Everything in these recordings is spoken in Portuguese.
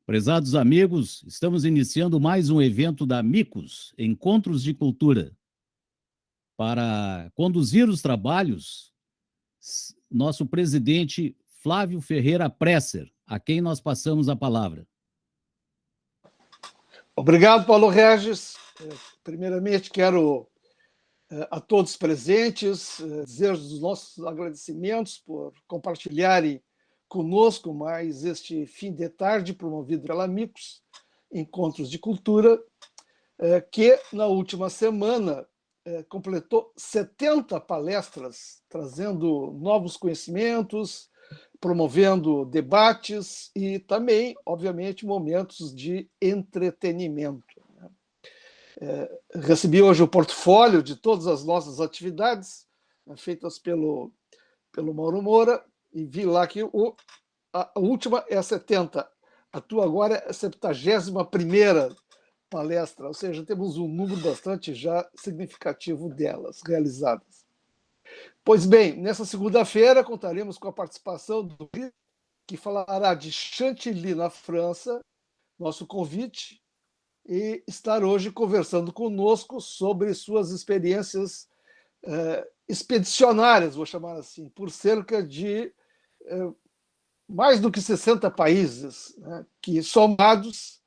Prezados amigos, estamos iniciando mais um evento da Micos, Encontros de Cultura. Para conduzir os trabalhos, nosso presidente Flávio Ferreira Presser, a quem nós passamos a palavra. Obrigado, Paulo Regis. Primeiramente, quero a todos presentes dizer os nossos agradecimentos por compartilharem conosco mais este fim de tarde promovido pela Micos, Encontros de Cultura, que na última semana completou 70 palestras, trazendo novos conhecimentos, promovendo debates e também, obviamente, momentos de entretenimento. Recebi hoje o portfólio de todas as nossas atividades feitas pelo Mauro e vi lá que a última é a 70, a tua agora é a 71ª palestra, ou seja, temos um número bastante já significativo delas realizadas. Pois bem, nessa segunda-feira contaremos com a participação do que falará de Chantilly, na França, nosso convite, e estar hoje conversando conosco sobre suas experiências expedicionárias, vou chamar assim, por cerca de mais do que 60 países, né, que somados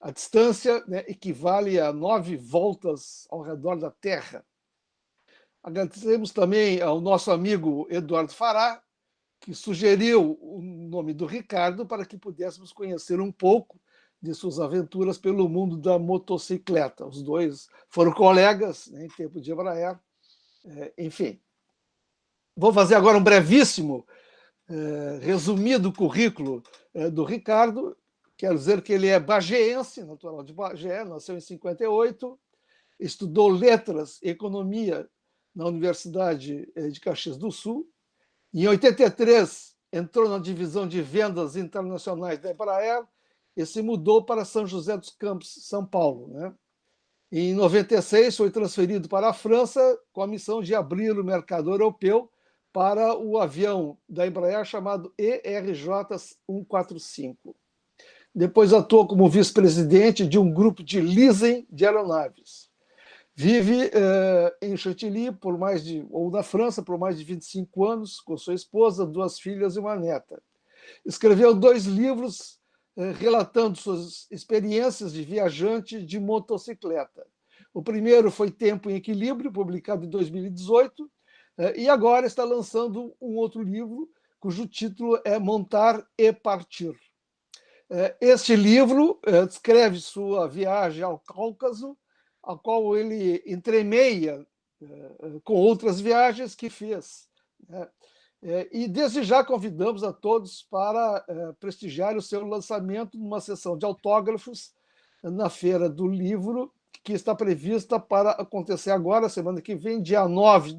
a distância, né, equivale a 9 voltas ao redor da Terra. Agradecemos também ao nosso amigo Eduardo Fará, que sugeriu o nome do Ricardo para que pudéssemos conhecer um pouco de suas aventuras pelo mundo da motocicleta. Os dois foram colegas, né, em tempo de Embraer. Enfim, vou fazer agora um brevíssimo resumido currículo do Ricardo. Quero dizer que ele é bagéense, natural de Bagé, nasceu em 58, estudou letras e economia na Universidade de Caxias do Sul. Em 83, entrou na divisão de vendas internacionais da Embraer e se mudou para São José dos Campos, São Paulo, né? Em 96, foi transferido para a França com a missão de abrir o mercado europeu para o avião da Embraer chamado ERJ-145. Depois atuou como vice-presidente de um grupo de leasing de aeronaves. Vive em Chantilly ou na França por mais de 25 anos, com sua esposa, 2 filhas e uma neta. Escreveu 2 livros relatando suas experiências de viajante de motocicleta. O primeiro foi Tempo em Equilíbrio, publicado em 2018, e agora está lançando um outro livro, cujo título é Montar e Partir. Este livro descreve sua viagem ao Cáucaso, a qual ele entremeia com outras viagens que fez. E desde já convidamos a todos para prestigiar o seu lançamento numa sessão de autógrafos na Feira do Livro, que está prevista para acontecer agora, semana que vem, dia 9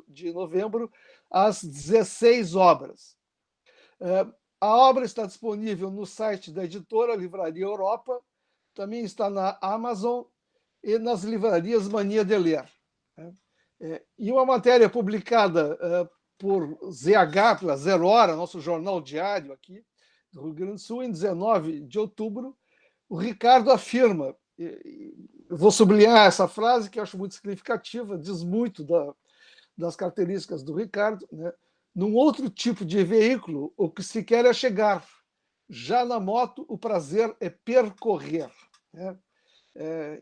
de novembro, às 16 horas. A obra está disponível no site da editora Livraria Europa, também está na Amazon e nas livrarias Mania de Ler. E uma matéria publicada por ZH, pela Zero Hora, nosso jornal diário aqui do Rio Grande do Sul, em 19 de outubro, o Ricardo afirma, eu vou sublinhar essa frase que eu acho muito significativa, diz muito das características do Ricardo, né? Num outro tipo de veículo, o que se quer é chegar. Já na moto, o prazer é percorrer. Né?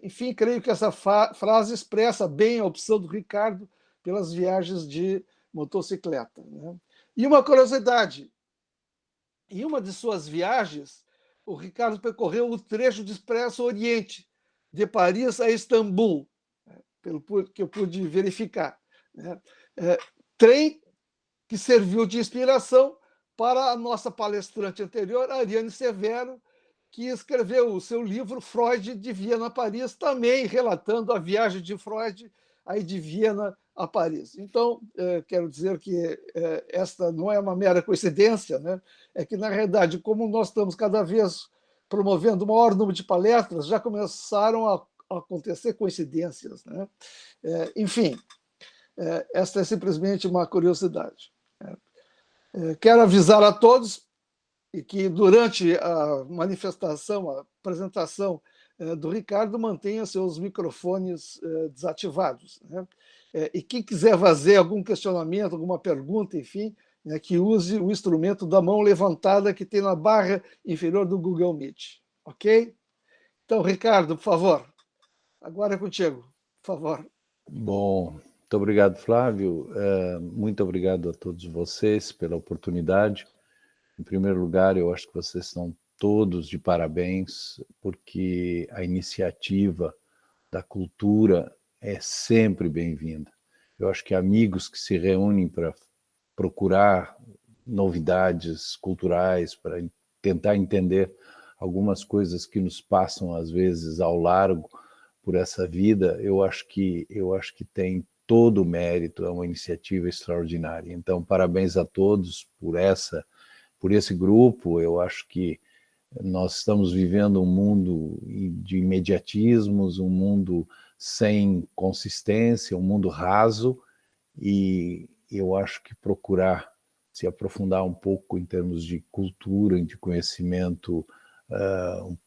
Enfim, creio que essa frase expressa bem a opção do Ricardo pelas viagens de motocicleta. Né? E uma curiosidade, em uma de suas viagens, o Ricardo percorreu o trecho de Expresso Oriente, de Paris a Istambul, pelo que eu pude verificar. Né? Trem que serviu de inspiração para a nossa palestrante anterior, Ariane Severo, que escreveu o seu livro Freud de Viena a Paris, também relatando a viagem de Freud aí de Viena a Paris. Então, quero dizer que esta não é uma mera coincidência, né? É que, na realidade, como nós estamos cada vez promovendo o maior número de palestras, já começaram a acontecer coincidências. Né? Enfim, esta é simplesmente uma curiosidade. Quero avisar a todos e que durante a manifestação, a apresentação do Ricardo, mantenha seus microfones desativados, né? E quem quiser fazer algum questionamento, alguma pergunta, enfim, né, que use o instrumento da mão levantada que tem na barra inferior do Google Meet, ok? Então, Ricardo, por favor, agora é contigo, por favor. Bom, muito obrigado, Flávio. Muito obrigado a todos vocês pela oportunidade. Em primeiro lugar, eu acho que vocês estão todos de parabéns, porque a iniciativa da cultura é sempre bem-vinda. Eu acho que amigos que se reúnem para procurar novidades culturais, para tentar entender algumas coisas que nos passam, às vezes, ao largo por essa vida, eu acho que tem todo o mérito, é uma iniciativa extraordinária. Então, parabéns a todos por esse grupo. Eu acho que nós estamos vivendo um mundo de imediatismos, um mundo sem consistência, um mundo raso, e eu acho que procurar se aprofundar um pouco em termos de cultura, de conhecimento,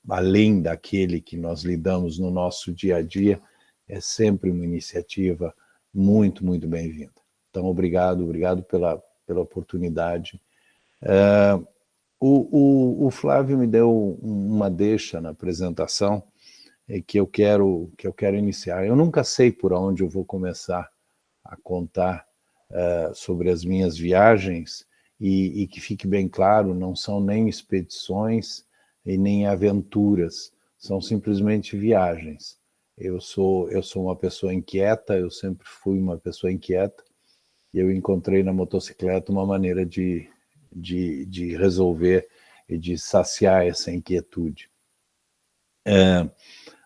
além daquele que nós lidamos no nosso dia a dia, é sempre uma iniciativa muito, muito bem-vinda. Então, obrigado pela oportunidade. O Flávio me deu uma deixa na apresentação que eu quero iniciar. Eu nunca sei por onde eu vou começar a contar sobre as minhas viagens, e que fique bem claro, não são nem expedições e nem aventuras, são simplesmente viagens. Eu sou uma pessoa inquieta, eu sempre fui uma pessoa inquieta, e eu encontrei na motocicleta uma maneira de resolver e de saciar essa inquietude.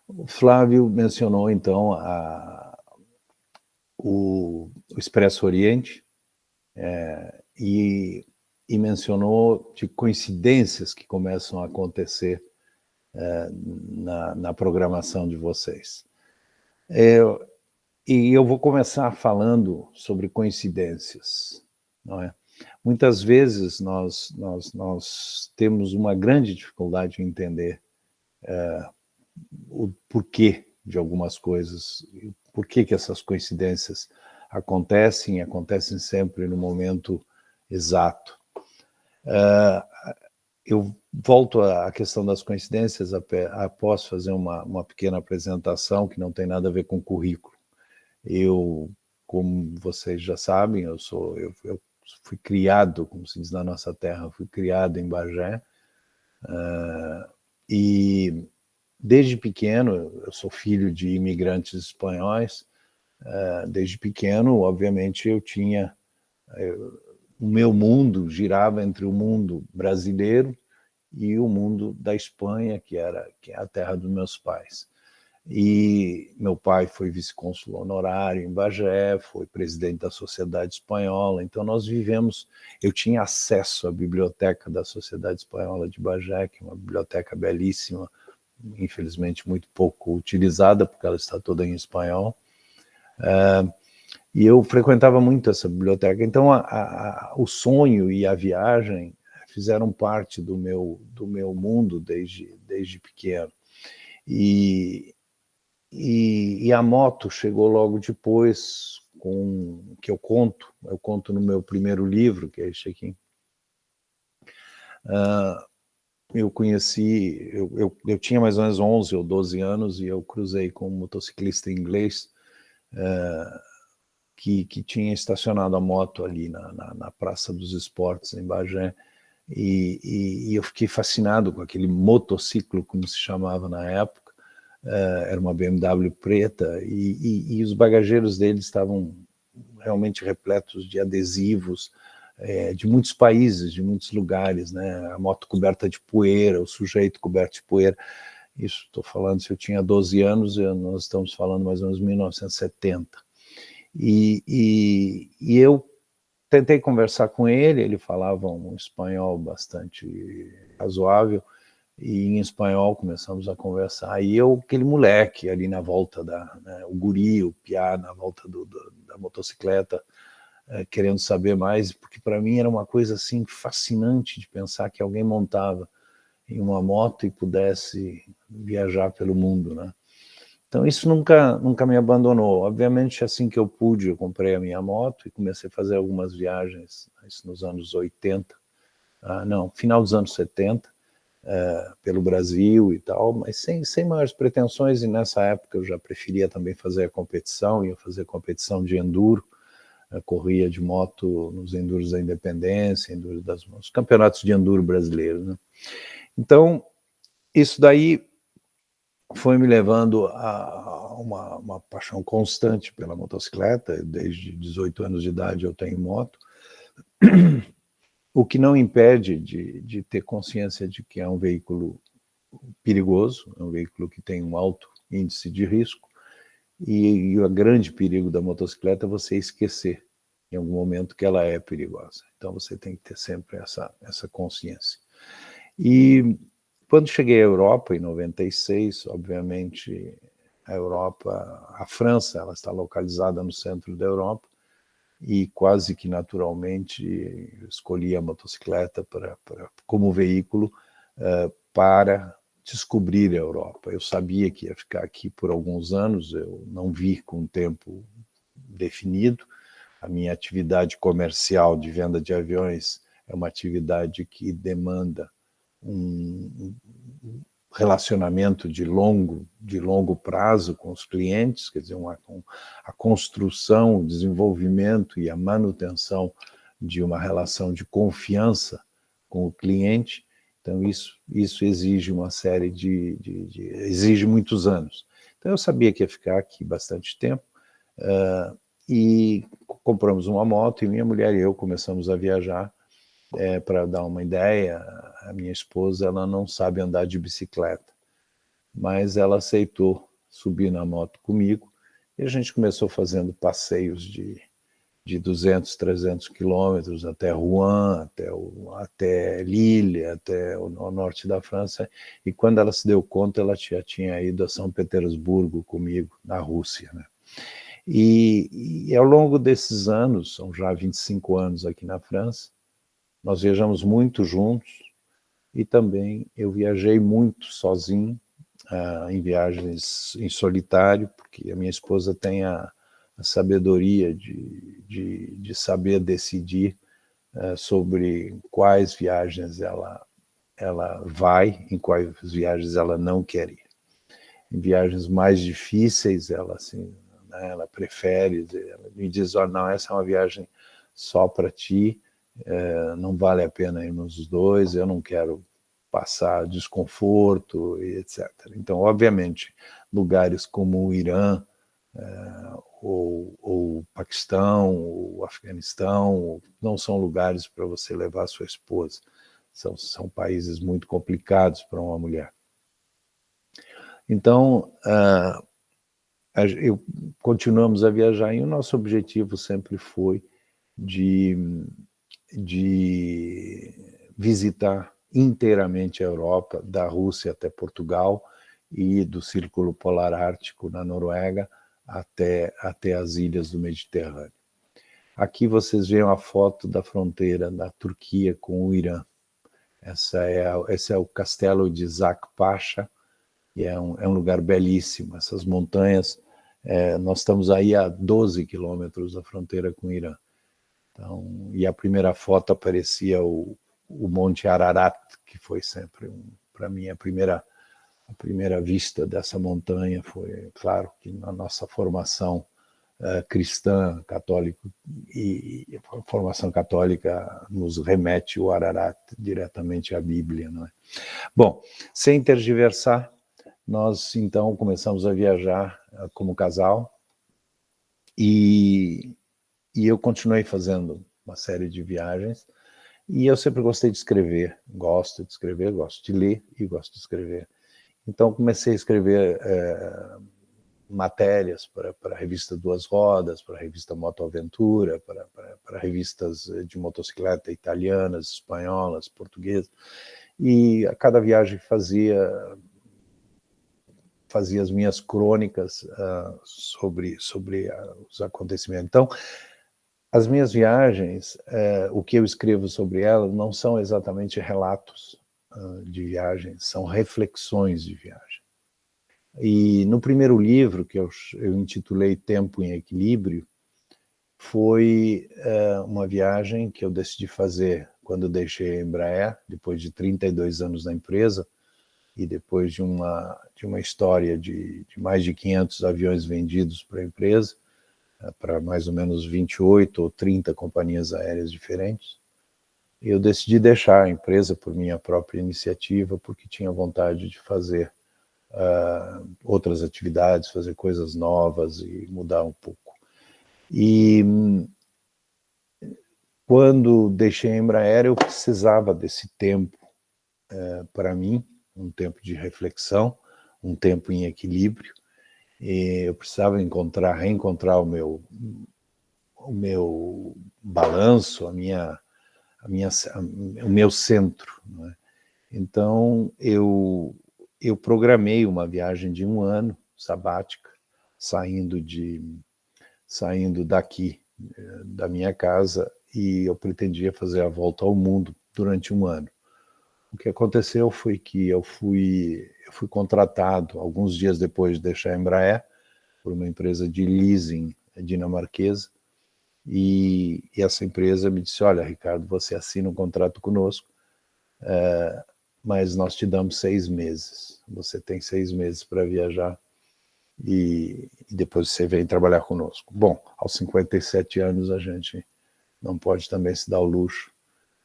O Flávio mencionou, então, o Expresso Oriente, e mencionou de coincidências que começam a acontecer na programação de vocês. E eu vou começar falando sobre coincidências, não é? Muitas vezes nós temos uma grande dificuldade em entender o porquê de algumas coisas, por que essas coincidências acontecem sempre no momento exato. Eu volto à questão das coincidências após fazer uma pequena apresentação que não tem nada a ver com currículo. Eu, como vocês já sabem, eu fui criado, como se diz na nossa terra, fui criado em Bagé, e desde pequeno, eu sou filho de imigrantes espanhóis. Desde pequeno, obviamente, o meu mundo girava entre o mundo brasileiro e o mundo da Espanha, que é a terra dos meus pais. E meu pai foi vice-cônsul honorário em Bagé, foi presidente da Sociedade Espanhola, então eu tinha acesso à biblioteca da Sociedade Espanhola de Bagé, que é uma biblioteca belíssima, infelizmente muito pouco utilizada, porque ela está toda em espanhol. E eu frequentava muito essa biblioteca, então o sonho e a viagem fizeram parte do meu mundo desde pequeno. E a moto chegou logo depois, que eu conto no meu primeiro livro, que é esse aqui. Eu tinha mais ou menos 11 ou 12 anos, e eu cruzei com um motociclista inglês que tinha estacionado a moto ali na Praça dos Esportes, em Bagé, e eu fiquei fascinado com aquele motociclo, como se chamava na época. Era uma BMW preta, e os bagageiros deles estavam realmente repletos de adesivos, de muitos países, de muitos lugares, né? A moto coberta de poeira, o sujeito coberto de poeira. Isso, estou falando, se eu tinha 12 anos, nós estamos falando mais ou menos 1970. E eu tentei conversar com ele falava um espanhol bastante razoável, e em espanhol começamos a conversar, e aquele moleque ali na volta o guri, o piá, na volta da motocicleta, querendo saber mais, porque para mim era uma coisa assim fascinante de pensar que alguém montava em uma moto e pudesse viajar pelo mundo, né? Então isso nunca me abandonou. Obviamente, assim que eu pude, eu comprei a minha moto e comecei a fazer algumas viagens, isso nos anos 80, final dos anos 70, pelo Brasil e tal, mas sem maiores pretensões, e nessa época eu já preferia também fazer a competição, ia fazer competição de enduro, corria de moto nos enduros da Independência, os campeonatos de enduro brasileiros, né? Então, isso daí foi me levando a uma paixão constante pela motocicleta. Desde 18 anos de idade eu tenho moto, o que não impede de ter consciência de que é um veículo perigoso, é um veículo que tem um alto índice de risco, e o grande perigo da motocicleta é você esquecer em algum momento que ela é perigosa. Então você tem que ter sempre essa consciência. E quando cheguei à Europa, em 96, obviamente, a França, ela está localizada no centro da Europa, e quase que naturalmente escolhi a motocicleta como veículo para descobrir a Europa. Eu sabia que ia ficar aqui por alguns anos, eu não vi com um tempo definido. A minha atividade comercial de venda de aviões é uma atividade que demanda um relacionamento de longo prazo com os clientes, quer dizer, a construção, o desenvolvimento e a manutenção de uma relação de confiança com o cliente. Então isso exige uma série exige muitos anos. Então eu sabia que ia ficar aqui bastante tempo, e compramos uma moto, e minha mulher e eu começamos a viajar. Para dar uma ideia, a minha esposa, ela não sabe andar de bicicleta, mas ela aceitou subir na moto comigo, e a gente começou fazendo passeios de 200, 300 quilômetros até Rouen, até Lille, até o norte da França, e quando ela se deu conta, ela já tinha ido a São Petersburgo comigo, na Rússia, né? E ao longo desses anos, são já 25 anos aqui na França, nós viajamos muito juntos, e também eu viajei muito sozinho, em viagens em solitário, porque a minha esposa tem a sabedoria de saber decidir sobre quais viagens ela vai, em quais viagens ela não quer ir. Em viagens mais difíceis, ela assim, né, ela prefere, ela me diz, não, essa é uma viagem só para ti, não vale a pena irmos os dois, eu não quero passar desconforto, e etc. Então, obviamente, lugares como o Irã, ou o Paquistão, ou o Afeganistão, não são lugares para você levar sua esposa. São países muito complicados para uma mulher. Então, continuamos a viajar, e o nosso objetivo sempre foi de visitar inteiramente a Europa, da Rússia até Portugal, e do Círculo Polar Ártico na Noruega até as ilhas do Mediterrâneo. Aqui vocês veem a foto da fronteira da Turquia com o Irã. Esse é o castelo de Zak Pasha, e é um lugar belíssimo. Essas montanhas, nós estamos aí a 12 quilômetros da fronteira com o Irã. Então, e a primeira foto aparecia o Monte Ararat, que foi sempre, para mim, a primeira vista dessa montanha. Foi, claro, que na nossa formação cristã, católica, e a formação católica nos remete o Ararat diretamente à Bíblia, não é? Bom, sem tergiversar, nós então começamos a viajar como casal, e eu continuei fazendo uma série de viagens, e eu sempre gostei de escrever, gosto de ler e gosto de escrever. Então comecei a escrever matérias para a revista Duas Rodas, para a revista Moto Aventura, para revistas de motocicleta italianas, espanholas, portuguesas, e a cada viagem fazia as minhas crônicas sobre os acontecimentos. Então, as minhas viagens, o que eu escrevo sobre elas não são exatamente relatos de viagem, são reflexões de viagem. E no primeiro livro, que eu intitulei Tempo em Equilíbrio, foi uma viagem que eu decidi fazer quando eu deixei a Embraer, depois de 32 anos na empresa, e depois de uma história de mais de 500 aviões vendidos para a empresa, para mais ou menos 28 ou 30 companhias aéreas diferentes. Eu decidi deixar a empresa por minha própria iniciativa, porque tinha vontade de fazer outras atividades, fazer coisas novas e mudar um pouco. E quando deixei a Embraer, eu precisava desse tempo para mim, um tempo de reflexão, um tempo em equilíbrio, e eu precisava reencontrar o meu balanço, o meu centro, né? Então, eu programei uma viagem de 1 ano, sabática, saindo daqui, da minha casa, e eu pretendia fazer a volta ao mundo durante 1 ano. O que aconteceu foi que eu fui contratado, alguns dias depois de deixar a Embraer, por uma empresa de leasing dinamarquesa, e essa empresa me disse: olha, Ricardo, você assina um contrato conosco, mas nós te damos 6 meses. Você tem 6 meses para viajar e depois você vem trabalhar conosco. Bom, aos 57 anos a gente não pode também se dar o luxo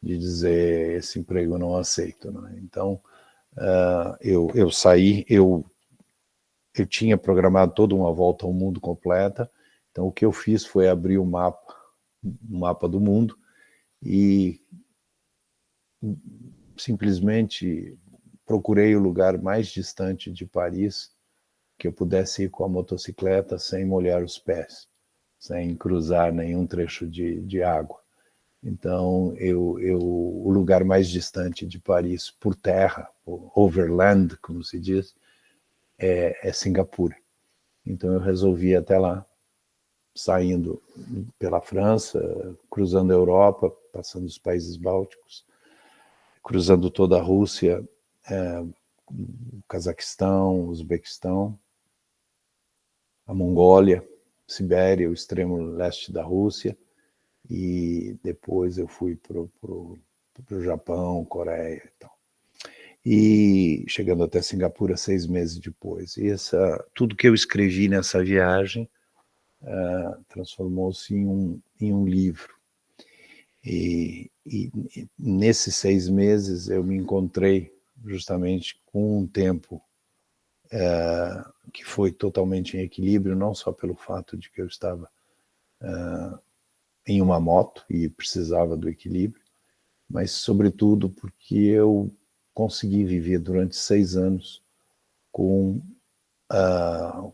de dizer esse emprego eu não aceito, né? Então, eu saí, eu tinha programado toda uma volta ao mundo completa, então o que eu fiz foi abrir o mapa do mundo e simplesmente procurei o lugar mais distante de Paris que eu pudesse ir com a motocicleta sem molhar os pés, sem cruzar nenhum trecho de água. Então, o lugar mais distante de Paris por terra, overland, como se diz, é Singapura. Então, eu resolvi ir até lá, saindo pela França, cruzando a Europa, passando os países bálticos, cruzando toda a Rússia, o Cazaquistão, o Uzbequistão, a Mongólia, Sibéria, o extremo leste da Rússia, e depois eu fui para o Japão, Coreia e tal. E chegando até Singapura 6 meses depois. E tudo que eu escrevi nessa viagem transformou-se em um livro. E nesses 6 meses eu me encontrei justamente com um tempo que foi totalmente em equilíbrio, não só pelo fato de que eu estava em uma moto e precisava do equilíbrio, mas sobretudo porque eu consegui viver durante 6 anos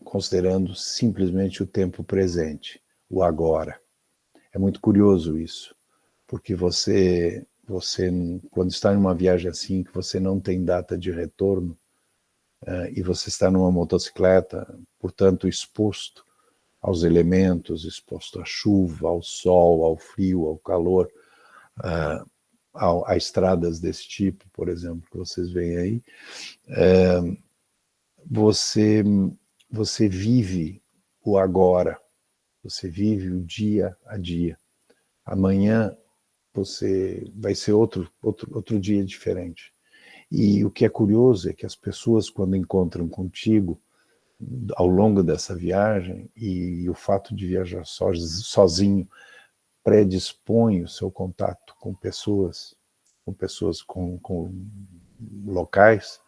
considerando simplesmente o tempo presente, o agora. É muito curioso isso, porque você quando está em uma viagem assim, que você não tem data de retorno, e você está numa motocicleta, portanto exposto aos elementos, exposto à chuva, ao sol, ao frio, ao calor, a estradas desse tipo, por exemplo, que vocês veem aí, você vive o agora, você vive o dia a dia. Amanhã vai ser outro dia diferente. E o que é curioso é que as pessoas, quando encontram contigo ao longo dessa viagem, e o fato de viajar sozinho predispõe o seu contato com pessoas com locais,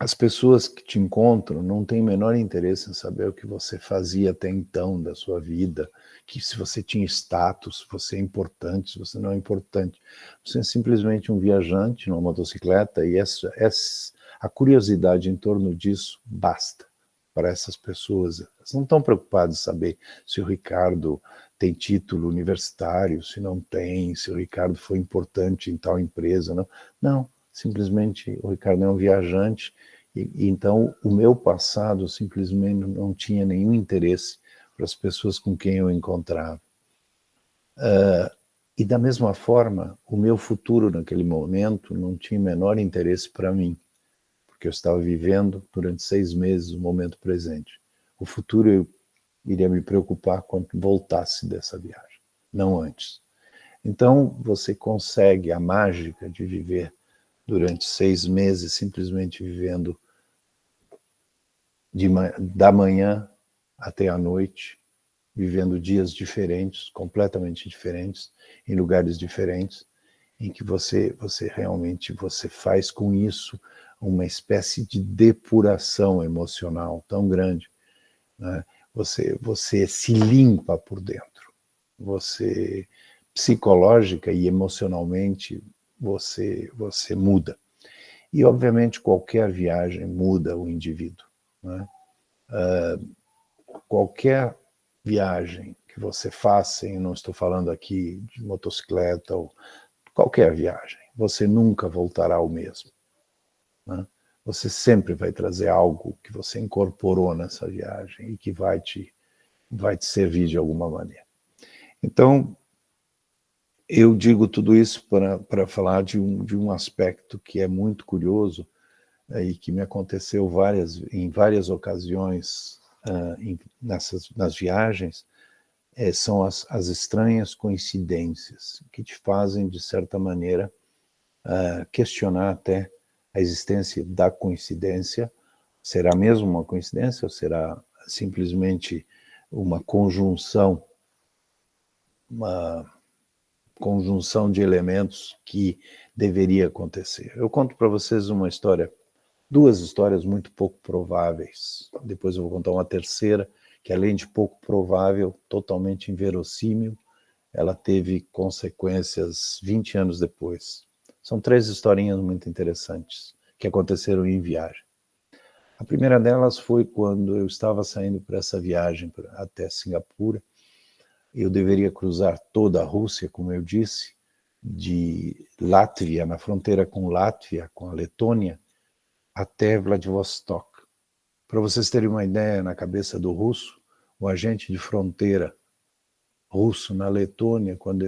as pessoas que te encontram não têm o menor interesse em saber o que você fazia até então da sua vida, que se você tinha status, se você é importante, se você não é importante. Você é simplesmente um viajante numa motocicleta, e a curiosidade em torno disso basta para essas pessoas. Elas não estão preocupadas em saber se o Ricardo tem título universitário, se não tem, se o Ricardo foi importante em tal empresa. Não, simplesmente o Ricardo é um viajante, e então o meu passado simplesmente não tinha nenhum interesse, para as pessoas com quem eu encontrava. E da mesma forma, o meu futuro naquele momento não tinha o menor interesse para mim, porque eu estava vivendo durante 6 meses o momento presente. O futuro eu iria me preocupar quando voltasse dessa viagem, não antes. Então, você consegue a mágica de viver durante 6 meses, simplesmente vivendo da manhã até a noite, vivendo dias diferentes, completamente diferentes, em lugares diferentes, em que você realmente faz com isso uma espécie de depuração emocional tão grande, né? Você se limpa por dentro, você psicológica e emocionalmente você muda. E obviamente qualquer viagem muda o indivíduo, né? Qualquer viagem que você faça, e não estou falando aqui de motocicleta, ou qualquer viagem, você nunca voltará ao mesmo, né? Você sempre vai trazer algo que você incorporou nessa viagem e que vai te servir de alguma maneira. Então, eu digo tudo isso para falar de um aspecto que é muito curioso e que me aconteceu em várias ocasiões nas viagens, são as estranhas coincidências que te fazem, de certa maneira, questionar até a existência da coincidência. Será mesmo uma coincidência ou será simplesmente uma conjunção de elementos que deveria acontecer? Eu conto para vocês uma história, 2 histórias muito pouco prováveis. Depois eu vou contar uma terceira, que além de pouco provável, totalmente inverossímil, ela teve consequências 20 anos depois. São 3 historinhas muito interessantes que aconteceram em viagem. A primeira delas foi quando eu estava saindo para essa viagem até Singapura. Eu deveria cruzar toda a Rússia, como eu disse, de Látvia, na fronteira com Látvia, com a Letônia, até Vladivostok. Para vocês terem uma ideia, na cabeça do russo, o agente de fronteira russo na Letônia, quando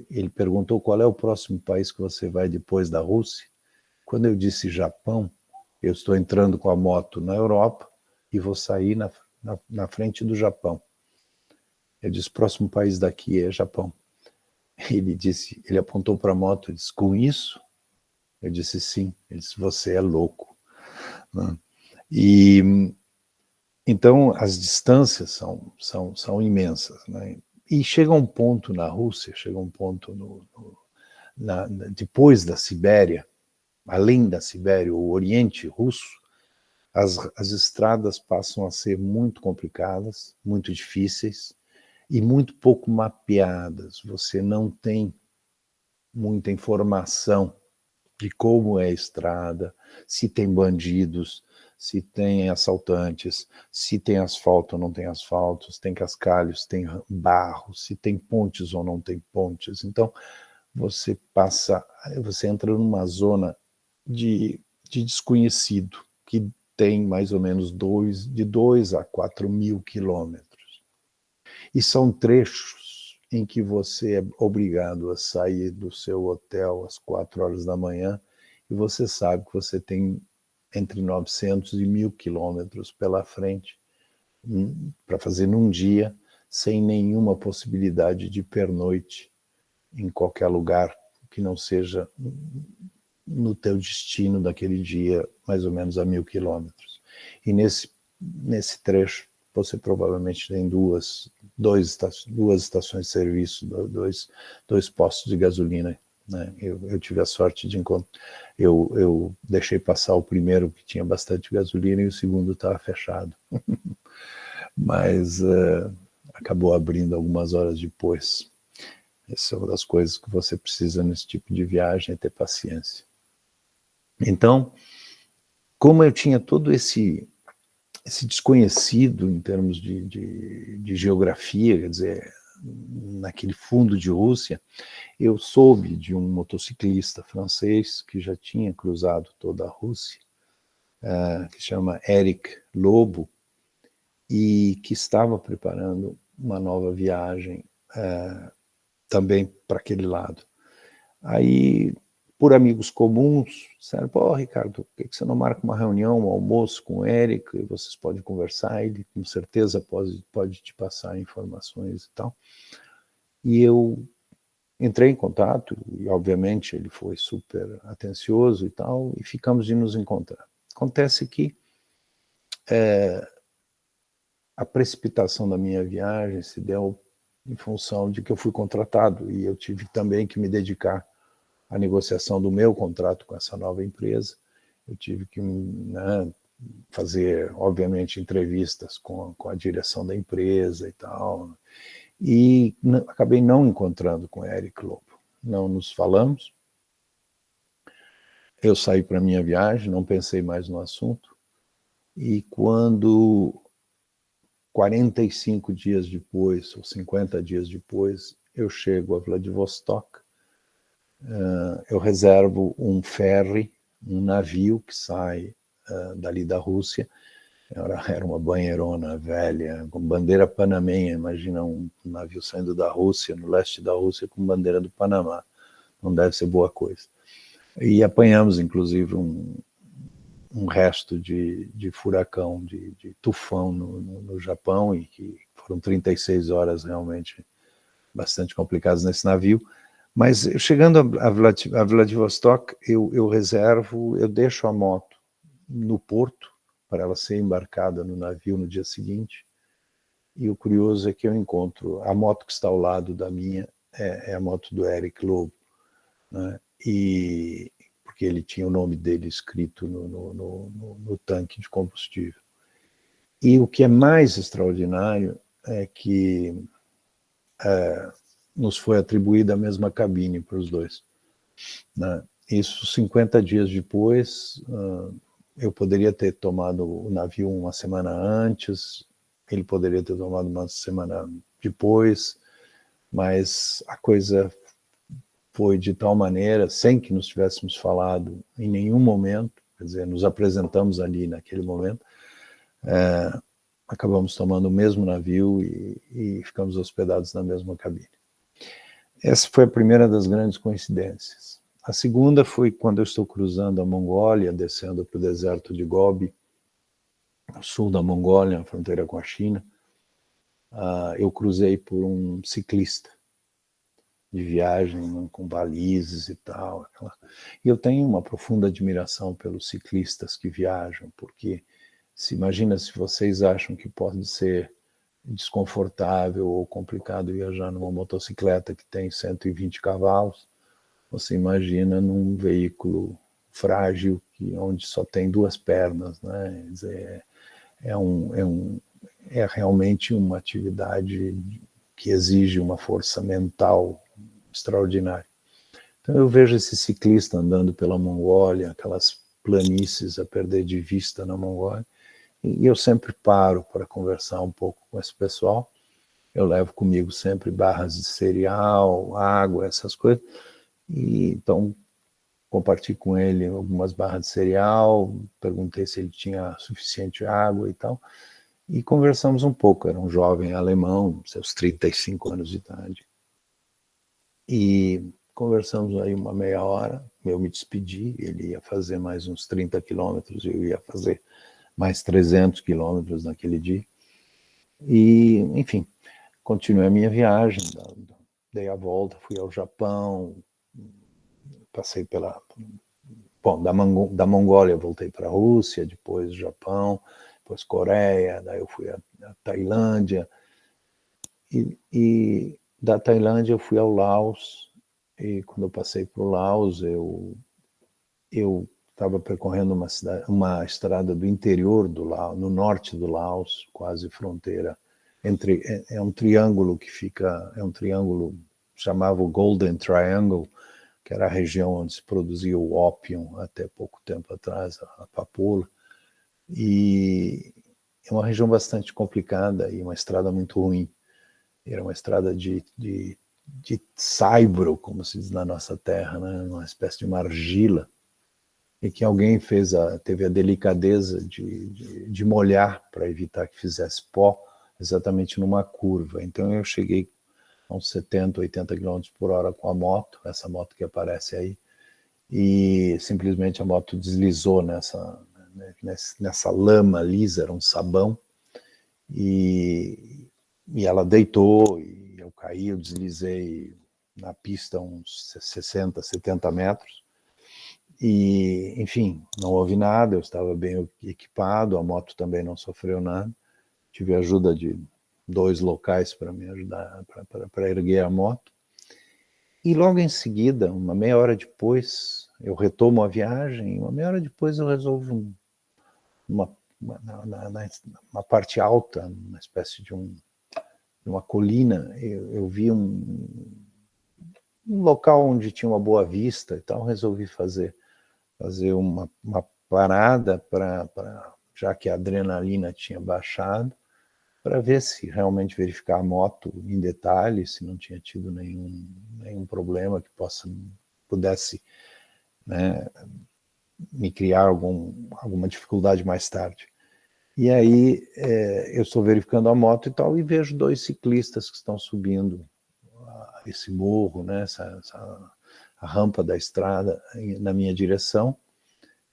ele perguntou qual é o próximo país que você vai depois da Rússia, quando eu disse Japão, eu estou entrando com a moto na Europa e vou sair na frente do Japão. Eu disse, o próximo país daqui é Japão. Ele apontou para a moto e disse, com isso? Eu disse, sim. Ele disse, você é louco, né? E então as distâncias são imensas, né? E chega um ponto na Rússia, chega um ponto depois da Sibéria, além da Sibéria, o Oriente Russo, as estradas passam a ser muito complicadas, muito difíceis e muito pouco mapeadas. Você não tem muita informação de como é a estrada, se tem bandidos, se tem assaltantes, se tem asfalto ou não tem asfalto, se tem cascalhos, se tem barro, se tem pontes ou não tem pontes. Então, você entra numa zona de desconhecido, que tem mais ou menos de 2 a 4 mil quilômetros. E são trechos em que você é obrigado a sair do seu hotel às 4 horas da manhã e você sabe que você tem entre 900 e 1.000 quilômetros pela frente para fazer num dia, sem nenhuma possibilidade de pernoite em qualquer lugar que não seja no teu destino daquele dia, mais ou menos a 1.000 quilômetros. E nesse trecho, você provavelmente tem duas estações de serviço, dois postos de gasolina, né? Eu tive a sorte de encontrar, eu deixei passar o primeiro que tinha bastante gasolina e o segundo estava fechado. Mas acabou abrindo algumas horas depois. Essa é uma das coisas que você precisa nesse tipo de viagem, é ter paciência. Então, como eu tinha todo esse desconhecido em termos de geografia, quer dizer, naquele fundo de Rússia, eu soube de um motociclista francês que já tinha cruzado toda a Rússia, que se chama Eric Lobo, e que estava preparando uma nova viagem também para aquele lado. Aí, por amigos comuns, disseram, pô, Ricardo, por que você não marca uma reunião, um almoço com o Érico, e vocês podem conversar, ele com certeza pode te passar informações e tal. E eu entrei em contato, e obviamente ele foi super atencioso e tal, e ficamos de nos encontrar. Acontece que a precipitação da minha viagem se deu em função de que eu fui contratado, e eu tive também que me dedicar à negociação do meu contrato com essa nova empresa. Eu tive que, né, fazer, obviamente, entrevistas com a direção da empresa e tal, e acabei não encontrando com o Érico Lobo. Não nos falamos. Eu saí para a minha viagem, não pensei mais no assunto, e quando 45 dias depois, ou 50 dias depois, eu chego a Vladivostok, eu reservo um ferry, um navio que sai dali da Rússia. Era uma banheirona velha, com bandeira panamenha. Imagina um navio saindo da Rússia, no leste da Rússia, com bandeira do Panamá. Não deve ser boa coisa. E apanhamos, inclusive, um resto de furacão, de tufão no Japão, e que foram 36 horas realmente bastante complicadas nesse navio. Mas chegando a Vladivostok, eu reservo, eu deixo a moto no porto para ela ser embarcada no navio no dia seguinte. E o curioso é que eu encontro a moto que está ao lado da minha, é a moto do Érico Lobo, né? E porque ele tinha o nome dele escrito no tanque de combustível. E o que é mais extraordinário é que nos foi atribuída a mesma cabine para os dois, né? Isso 50 dias depois. Eu poderia ter tomado o navio uma semana antes, ele poderia ter tomado uma semana depois, mas a coisa foi de tal maneira, sem que nos tivéssemos falado em nenhum momento, quer dizer, nos apresentamos ali naquele momento, acabamos tomando o mesmo navio e ficamos hospedados na mesma cabine. Essa foi a primeira das grandes coincidências. A segunda foi quando eu estou cruzando a Mongólia, descendo para o deserto de Gobi, no sul da Mongólia, na fronteira com a China. Eu cruzei por um ciclista de viagem, com balizes e tal. E eu tenho uma profunda admiração pelos ciclistas que viajam, porque imagina se vocês acham que pode ser desconfortável ou complicado viajar numa motocicleta que tem 120 cavalos, você imagina num veículo frágil, onde só tem duas pernas, né? Quer dizer, é realmente uma atividade que exige uma força mental extraordinária. Então eu vejo esse ciclista andando pela Mongólia, aquelas planícies a perder de vista na Mongólia, e eu sempre paro para conversar um pouco com esse pessoal. Eu levo comigo sempre barras de cereal, água, essas coisas. E então compartilhei com ele algumas barras de cereal, perguntei se ele tinha suficiente água e tal, e conversamos um pouco. Era um jovem alemão, seus 35 anos de idade, e conversamos aí uma meia hora. Eu me despedi, ele ia fazer mais uns 30 quilômetros, eu ia fazer mais 300 quilômetros naquele dia, e enfim, continuei a minha viagem, dei a volta, fui ao Japão, passei da Mongólia voltei para a Rússia, depois Japão, depois Coreia, daí eu fui à Tailândia, e da Tailândia eu fui ao Laos, e quando eu passei por Laos, eu estava percorrendo uma estrada do interior do Laos, no norte do Laos, quase fronteira, é um triângulo que fica, é um triângulo, chamava o Golden Triangle, que era a região onde se produzia o ópio até pouco tempo atrás, a papoula, e é uma região bastante complicada e uma estrada muito ruim. Era uma estrada de saibro, como se diz na nossa terra, né? Uma espécie de uma argila, e que alguém teve a delicadeza de molhar para evitar que fizesse pó exatamente numa curva. Então eu cheguei a uns 70, 80 km por hora com a moto, essa moto que aparece aí, e simplesmente a moto deslizou nessa lama lisa, era um sabão, e ela deitou, e eu caí, eu deslizei na pista uns 60, 70 metros, e, enfim, não houve nada, eu estava bem equipado, a moto também não sofreu nada, tive ajuda de 2 locais para me ajudar, para erguer a moto, e logo em seguida, uma meia hora depois, eu retomo a viagem, e uma meia hora depois eu resolvo uma parte alta, uma espécie de uma colina, eu vi um local onde tinha uma boa vista, então resolvi fazer uma parada já que a adrenalina tinha baixado, para ver se realmente verificar a moto em detalhe, se não tinha tido nenhum problema que pudesse, né, me criar alguma dificuldade mais tarde. E aí eu estou verificando a moto e tal, e vejo 2 ciclistas que estão subindo esse morro, né, a rampa da estrada na minha direção,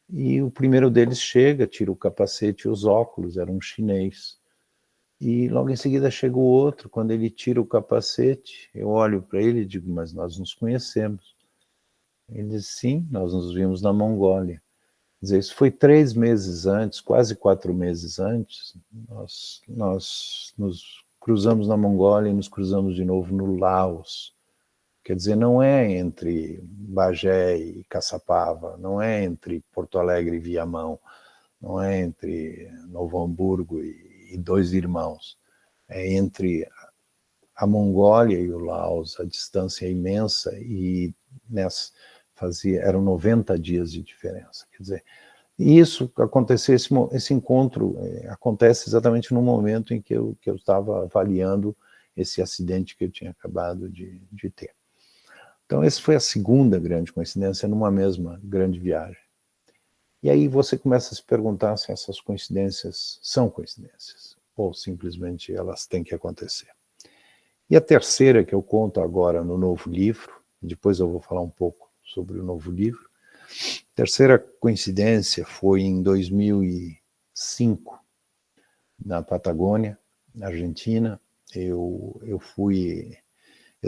e o primeiro deles chega, tira o capacete e os óculos, era um chinês, e logo em seguida chega o outro. Quando ele tira o capacete, eu olho para ele e digo, mas nós nos conhecemos. Ele diz, sim, nós nos vimos na Mongólia. Quer dizer, isso foi 3 meses antes, quase 4 meses antes, nós nos cruzamos na Mongólia e nos cruzamos de novo no Laos. Quer dizer, não é entre Bagé e Caçapava, não é entre Porto Alegre e Viamão, não é entre Novo Hamburgo e 2 Irmãos. É entre a Mongólia e o Laos, a distância é imensa, e eram 90 dias de diferença. Quer dizer, isso aconteceu, esse encontro acontece exatamente no momento em que eu estava avaliando esse acidente que eu tinha acabado de ter. Então, essa foi a segunda grande coincidência numa mesma grande viagem. E aí você começa a se perguntar se essas coincidências são coincidências, ou simplesmente elas têm que acontecer. E a terceira, que eu conto agora no novo livro, depois eu vou falar um pouco sobre o novo livro. A terceira coincidência foi em 2005, na Patagônia, na Argentina. Eu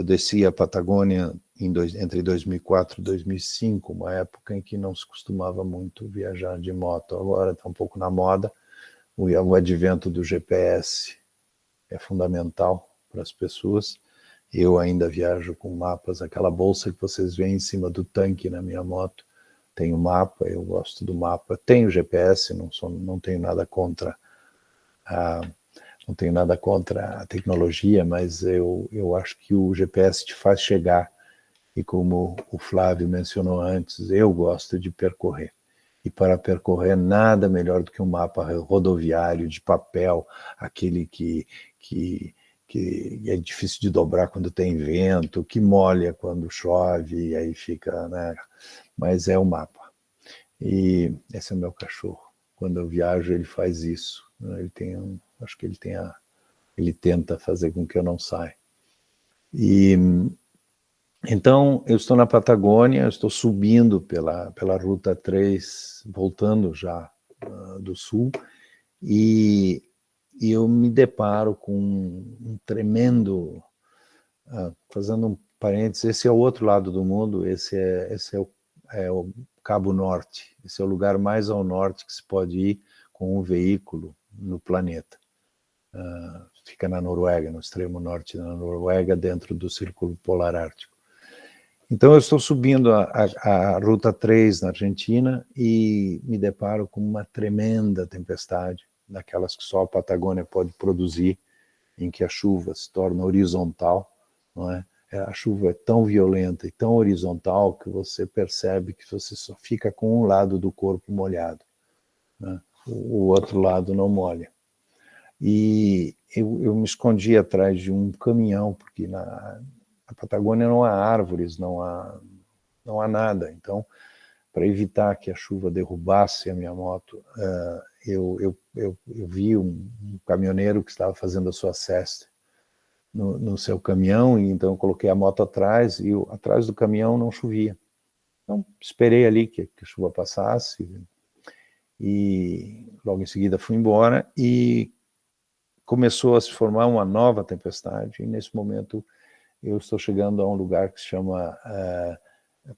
desci a Patagônia entre 2004 e 2005, uma época em que não se costumava muito viajar de moto. Agora está um pouco na moda. O advento do GPS é fundamental para as pessoas. Eu ainda viajo com mapas, aquela bolsa que vocês veem em cima do tanque na minha moto. Tenho mapa, eu gosto do mapa. Tenho GPS, não tenho nada contra a tecnologia, mas eu acho que o GPS te faz chegar, e como o Flávio mencionou antes, eu gosto de percorrer. E para percorrer, nada melhor do que um mapa rodoviário de papel, aquele que é difícil de dobrar quando tem vento, que molha quando chove, e aí fica, né? Mas é o mapa. E esse é o meu cachorro. Quando eu viajo, ele faz isso. Acho que ele tenta fazer com que eu não saia. E então eu estou na Patagônia, eu estou subindo pela Ruta 3, voltando já do sul, e eu me deparo com um tremendo, fazendo um parênteses, esse é o outro lado do mundo, esse é o Cabo Norte, esse é o lugar mais ao norte que se pode ir com um veículo no planeta. Fica na Noruega, no extremo norte da Noruega, dentro do Círculo Polar Ártico. Então eu estou subindo a Ruta 3 na Argentina e me deparo com uma tremenda tempestade, daquelas que só a Patagônia pode produzir, em que a chuva se torna horizontal, não é? A chuva é tão violenta e tão horizontal que você percebe que você só fica com um lado do corpo molhado, né? O outro lado não molha. E eu me escondi atrás de um caminhão, porque na Patagônia não há árvores, não há nada. Então, para evitar que a chuva derrubasse a minha moto, eu vi um caminhoneiro que estava fazendo a sua cesta no seu caminhão, e então eu coloquei a moto atrás, e atrás do caminhão não chovia. Então esperei ali que a chuva passasse, e logo em seguida fui embora, e começou a se formar uma nova tempestade, e nesse momento eu estou chegando a um lugar que se chama a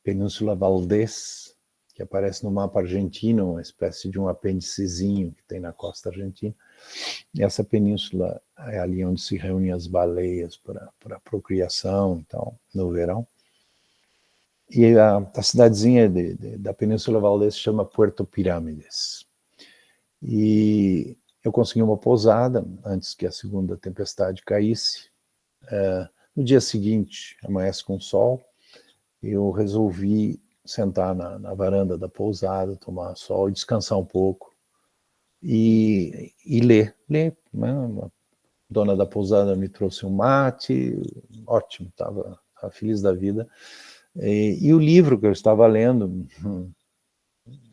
Península Valdés, que aparece no mapa argentino, uma espécie de um apêndicezinho que tem na costa argentina. E essa península é ali onde se reúnem as baleias para procriação, então, no verão. E a cidadezinha da Península Valdés se chama Puerto Pirâmides. E eu consegui uma pousada antes que a segunda tempestade caísse. No dia seguinte, amanhece com sol, eu resolvi sentar na varanda da pousada, tomar sol, descansar um pouco e ler, né? A dona da pousada me trouxe um mate, ótimo, estava feliz da vida. E o livro que eu estava lendo,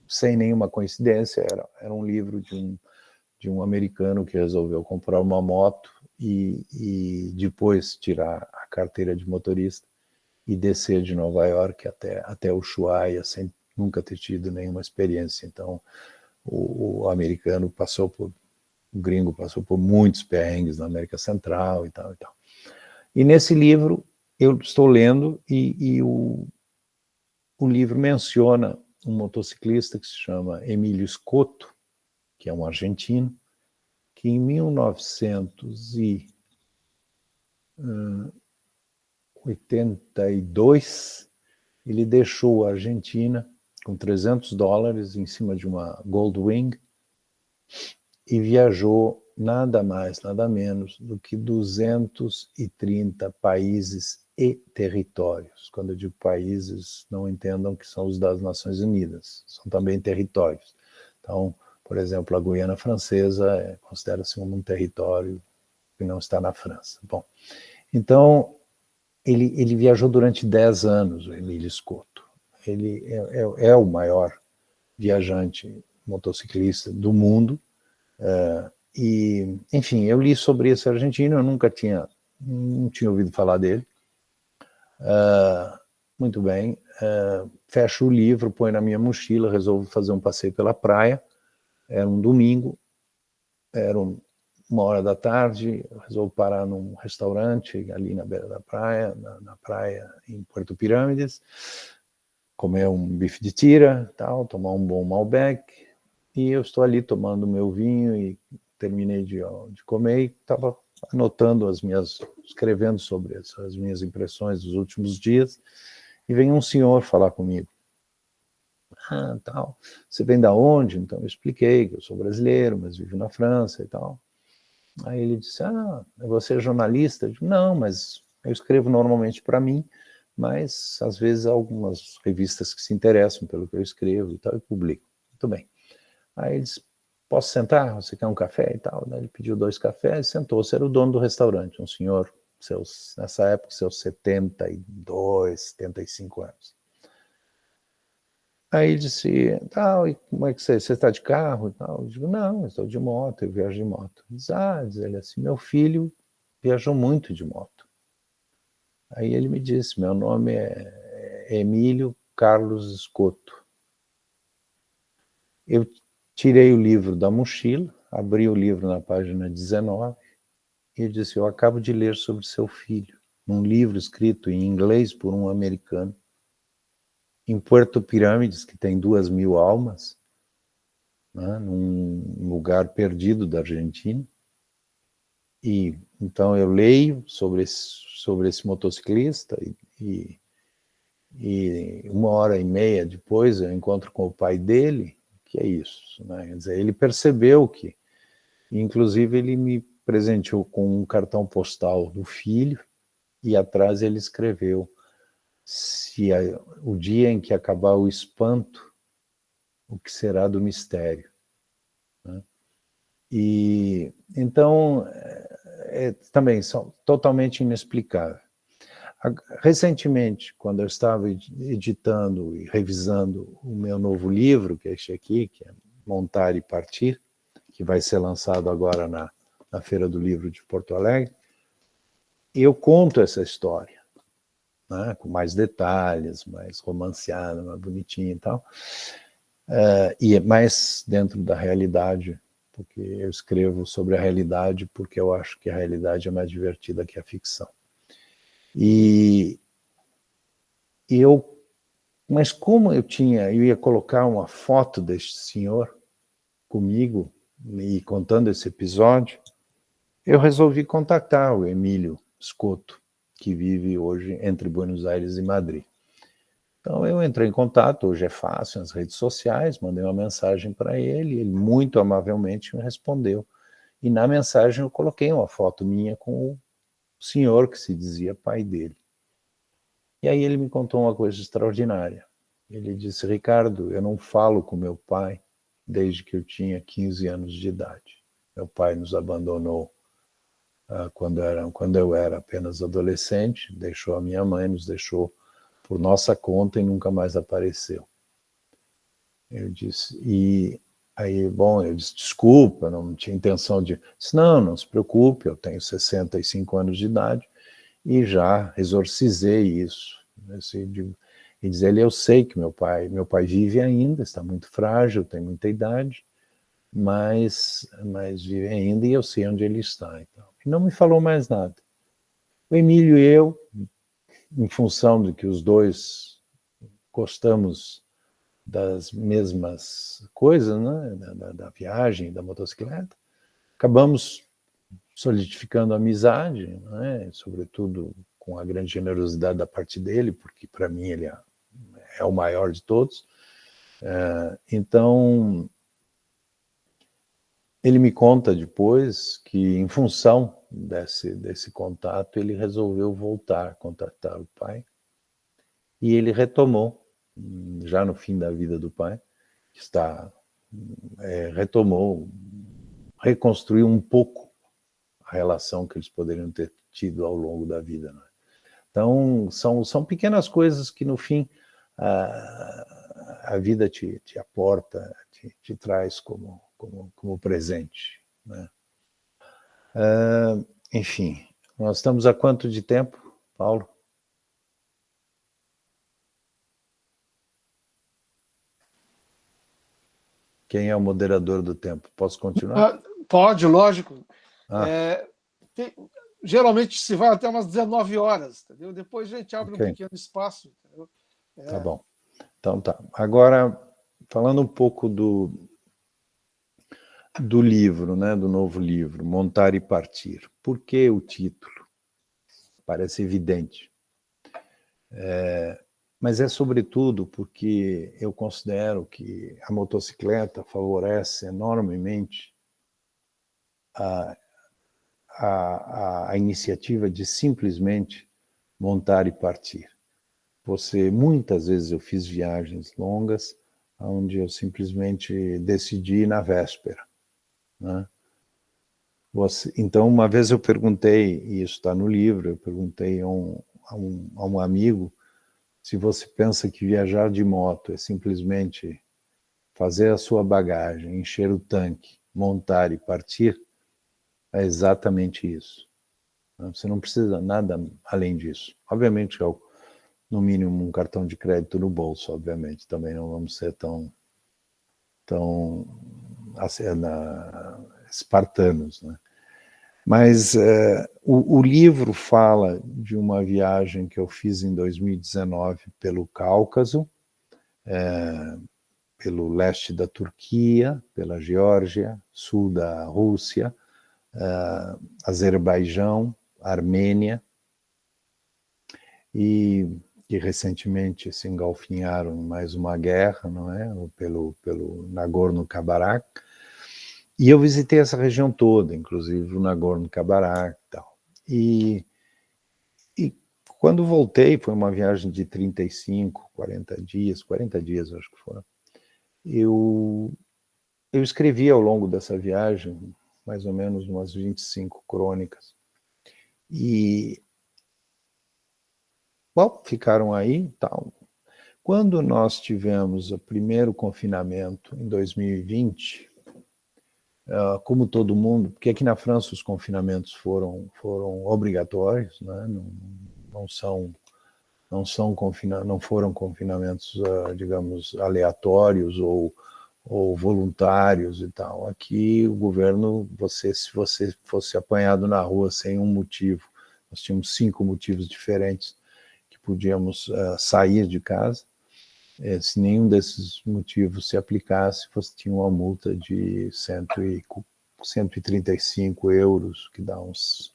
sem nenhuma coincidência, era um livro de um americano que resolveu comprar uma moto e depois tirar a carteira de motorista e descer de Nova York até Ushuaia, sem nunca ter tido nenhuma experiência. Então, o americano o gringo passou por muitos perrengues na América Central e tal, e tal. E nesse livro, eu estou lendo, e o livro menciona um motociclista que se chama Emílio Scotto, que é um argentino, que em 1982, ele deixou a Argentina com $300 em cima de uma Goldwing e viajou nada mais, nada menos do que 230 países e territórios. Quando eu digo países, não entendam que são os das Nações Unidas, são também territórios. Então, por exemplo, a Guiana Francesa considera-se um território que não está na França. Bom, então, ele viajou durante 10 anos, o Emílio Scotto. Ele é o maior viajante motociclista do mundo. E, enfim, eu li sobre esse argentino, eu não tinha ouvido falar dele. Muito bem, fecho o livro, ponho na minha mochila, resolvo fazer um passeio pela praia. Era um domingo, era 1h da tarde, resolvo parar num restaurante ali na beira da praia, na praia em Puerto Pirâmides, comer um bife de tira, tal, tomar um bom Malbec, e eu estou ali tomando meu vinho e terminei de comer e estava anotando escrevendo sobre as minhas impressões dos últimos dias, e vem um senhor falar comigo. Tal, você vem da onde? Então eu expliquei que eu sou brasileiro, mas vivo na França e tal. Aí ele disse, você é jornalista? Eu digo, não, mas eu escrevo normalmente para mim, mas às vezes há algumas revistas que se interessam pelo que eu escrevo e tal, e publico. Muito bem. Aí ele disse, posso sentar? Você quer um café e tal? Ele pediu 2 cafés e sentou-se. Era o dono do restaurante, um senhor, nessa época, seus 72, 75 anos. Aí ele disse, tal, e como é que você está de carro e tal? Eu digo, não, eu estou de moto, eu viajo de moto. Diz ele assim, meu filho viajou muito de moto. Aí ele me disse, meu nome é Emílio Carlos Scotto. Eu tirei o livro da mochila, abri o livro na página 19 e disse, eu acabo de ler sobre seu filho, num livro escrito em inglês por um americano, em Puerto Pirâmides, que tem 2.000 almas, né, num lugar perdido da Argentina. E então eu leio sobre esse motociclista e 1h30 depois eu encontro com o pai dele, que é isso, né? Quer dizer, ele percebeu que, inclusive ele me presenteou com um cartão postal do filho, e atrás ele escreveu, o dia em que acabar o espanto, o que será do mistério, né? E então também são totalmente inexplicáveis. Recentemente, quando eu estava editando e revisando o meu novo livro, que é este aqui, que é Montar e Partir, que vai ser lançado agora na Feira do Livro de Porto Alegre, eu conto essa história, né, com mais detalhes, mais romanceada, mais bonitinha e tal, e é mais dentro da realidade, porque eu escrevo sobre a realidade porque eu acho que a realidade é mais divertida que a ficção. Mas como eu ia colocar uma foto deste senhor comigo e contando esse episódio, eu resolvi contactar o Emílio Scotto, que vive hoje entre Buenos Aires e Madrid. Então eu entrei em contato, hoje é fácil, nas redes sociais, mandei uma mensagem para ele, ele muito amavelmente me respondeu. E na mensagem eu coloquei uma foto minha com o senhor que se dizia pai dele. E aí ele me contou uma coisa extraordinária. Ele disse: Ricardo, eu não falo com meu pai desde que eu tinha 15 anos de idade. Meu pai nos abandonou quando eu era apenas adolescente, deixou a minha mãe, nos deixou por nossa conta e nunca mais apareceu. Eu disse, eu disse, desculpa, não tinha intenção de... Disse, não se preocupe, eu tenho 65 anos de idade e já exorcizei isso. E diz ele, eu sei que meu pai vive ainda, está muito frágil, tem muita idade, mas vive ainda e eu sei onde ele está. Então. E não me falou mais nada. O Emílio e eu, em função de que os dois gostamos das mesmas coisas, né, da viagem, da motocicleta, acabamos solidificando a amizade, né, sobretudo com a grande generosidade da parte dele, porque para mim ele é o maior de todos. Então, ele me conta depois que, em função desse contato, ele resolveu voltar a contatar o pai, e ele retomou, já no fim da vida do pai, reconstruiu um pouco a relação que eles poderiam ter tido ao longo da vida. Né? Então, são pequenas coisas que, no fim, a vida te aporta, te traz como presente. Né? Enfim, nós estamos há quanto de tempo, Paulo? Quem é o moderador do tempo? Posso continuar? Pode, lógico. Geralmente se vai até umas 19 horas, entendeu? Depois a gente abre um pequeno espaço. Entendeu? Tá bom. Então tá. Agora, falando um pouco do livro, né, do novo livro, Montar e Partir. Por que o título? Parece evidente. Mas é sobretudo porque eu considero que a motocicleta favorece enormemente a iniciativa de simplesmente montar e partir. Muitas vezes eu fiz viagens longas onde eu simplesmente decidi ir na véspera. Né? Então, uma vez eu perguntei, e isso está no livro, eu perguntei a um amigo se você pensa que viajar de moto é simplesmente fazer a sua bagagem, encher o tanque, montar e partir, é exatamente isso. Você não precisa nada além disso. Obviamente, no mínimo, um cartão de crédito no bolso, obviamente. Também não vamos ser tão espartanos, né? Mas o livro fala de uma viagem que eu fiz em 2019 pelo Cáucaso, pelo leste da Turquia, pela Geórgia, sul da Rússia, Azerbaijão, Armênia, e que recentemente se engalfinharam em mais uma guerra, não é? Pelo Nagorno-Karabakh. E eu visitei essa região toda, inclusive o Nagorno-Karabakh e tal. E quando voltei, foi uma viagem de 35, 40 dias acho que foram, eu escrevi ao longo dessa viagem mais ou menos umas 25 crônicas. E Bom, ficaram aí e tal. Quando nós tivemos o primeiro confinamento em 2020, como todo mundo, porque aqui na França os confinamentos foram obrigatórios, né? Não foram confinamentos, digamos, aleatórios ou voluntários e tal. Aqui o governo, se você fosse apanhado na rua sem um motivo, nós tínhamos 5 motivos diferentes que podíamos sair de casa. Se nenhum desses motivos se aplicasse, você tinha uma multa de 135 euros, que dá uns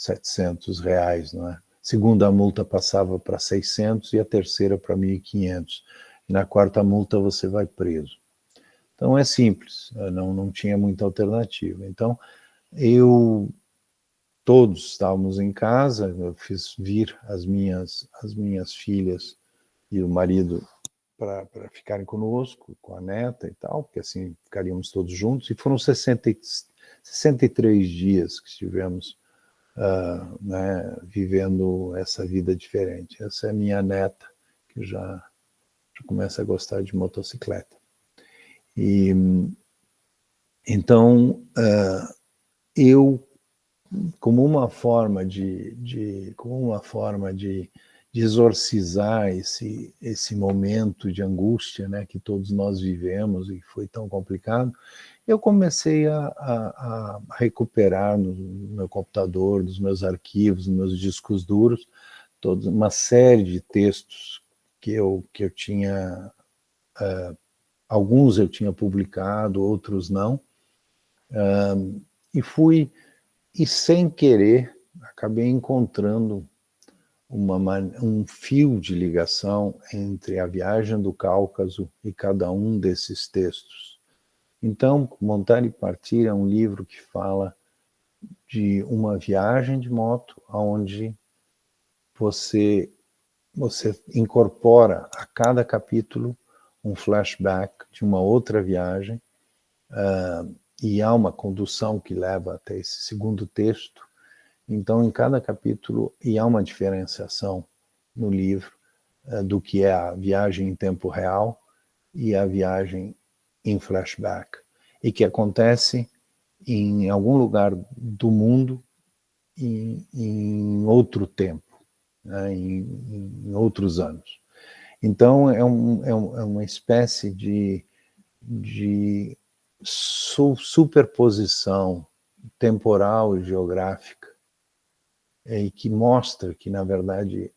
R$700, não é? Segunda multa passava para 600 e a terceira para 1.500. E na quarta multa você vai preso. Então é simples, não tinha muita alternativa. Então todos estávamos em casa, eu fiz vir as minhas filhas e o marido para ficarem conosco, com a neta e tal, porque assim ficaríamos todos juntos, e foram 63 dias que estivemos né, vivendo essa vida diferente. Essa é a minha neta, que já começa a gostar de motocicleta. E então eu, como uma forma de exorcizar esse momento de angústia, né, que todos nós vivemos e foi tão complicado, eu comecei a recuperar no meu computador, nos meus arquivos, nos meus discos duros, toda uma série de textos que eu tinha, alguns eu tinha publicado, outros não, e sem querer acabei encontrando um fio de ligação entre a viagem do Cáucaso e cada um desses textos. Então, Montar e Partir é um livro que fala de uma viagem de moto, onde você incorpora a cada capítulo um flashback de uma outra viagem, e há uma condução que leva até esse segundo texto. Então, em cada capítulo, e há uma diferenciação no livro do que é a viagem em tempo real e a viagem em flashback, e que acontece em algum lugar do mundo em outro tempo, né, em outros anos. Então, é uma espécie de superposição temporal e geográfica, e que mostra que, na verdade,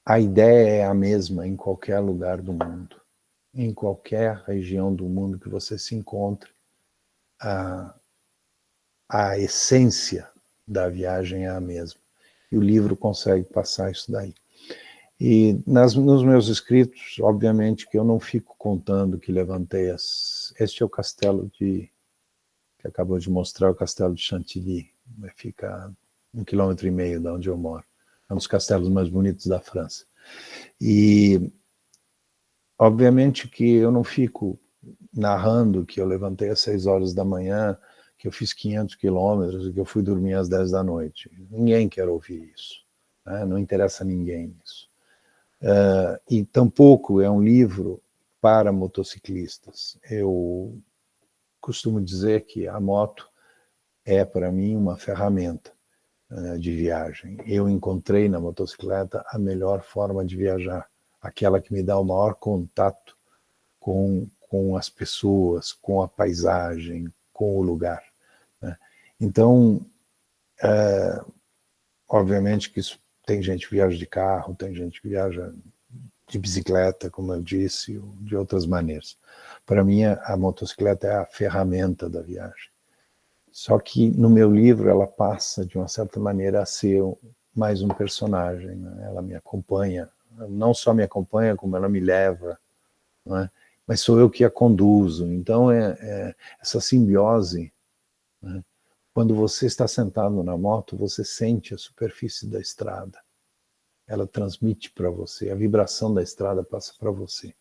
a ideia é a mesma em qualquer lugar do mundo, em qualquer região do mundo que você se encontre, a essência da viagem é a mesma. E o livro consegue passar isso daí. E nos meus escritos, obviamente que eu não fico contando que levantei este é o castelo que acabou de mostrar, o castelo de Chantilly, fica a 1,5 km de onde eu moro. É um dos castelos mais bonitos da França. E obviamente que eu não fico narrando que eu levantei às 6 horas da manhã, que eu fiz 500 quilômetros e que eu fui dormir às 10 da noite. Ninguém quer ouvir isso, né? Não interessa a ninguém isso. E tampouco é um livro para motociclistas. Eu costumo dizer que a moto é, para mim, uma ferramenta de viagem. Eu encontrei na motocicleta a melhor forma de viajar, aquela que me dá o maior contato com as pessoas, com a paisagem, com o lugar, né? Então, obviamente que isso, tem gente que viaja de carro, tem gente que viaja de bicicleta, como eu disse, ou de outras maneiras. Para mim, a motocicleta é a ferramenta da viagem. Só que no meu livro ela passa, de uma certa maneira, a ser mais um personagem, né? Ela me acompanha, não só me acompanha, como ela me leva, né? Mas sou eu que a conduzo. Então, essa simbiose, né? Quando você está sentado na moto, você sente a superfície da estrada. Ela transmite para você, a vibração da estrada passa para você.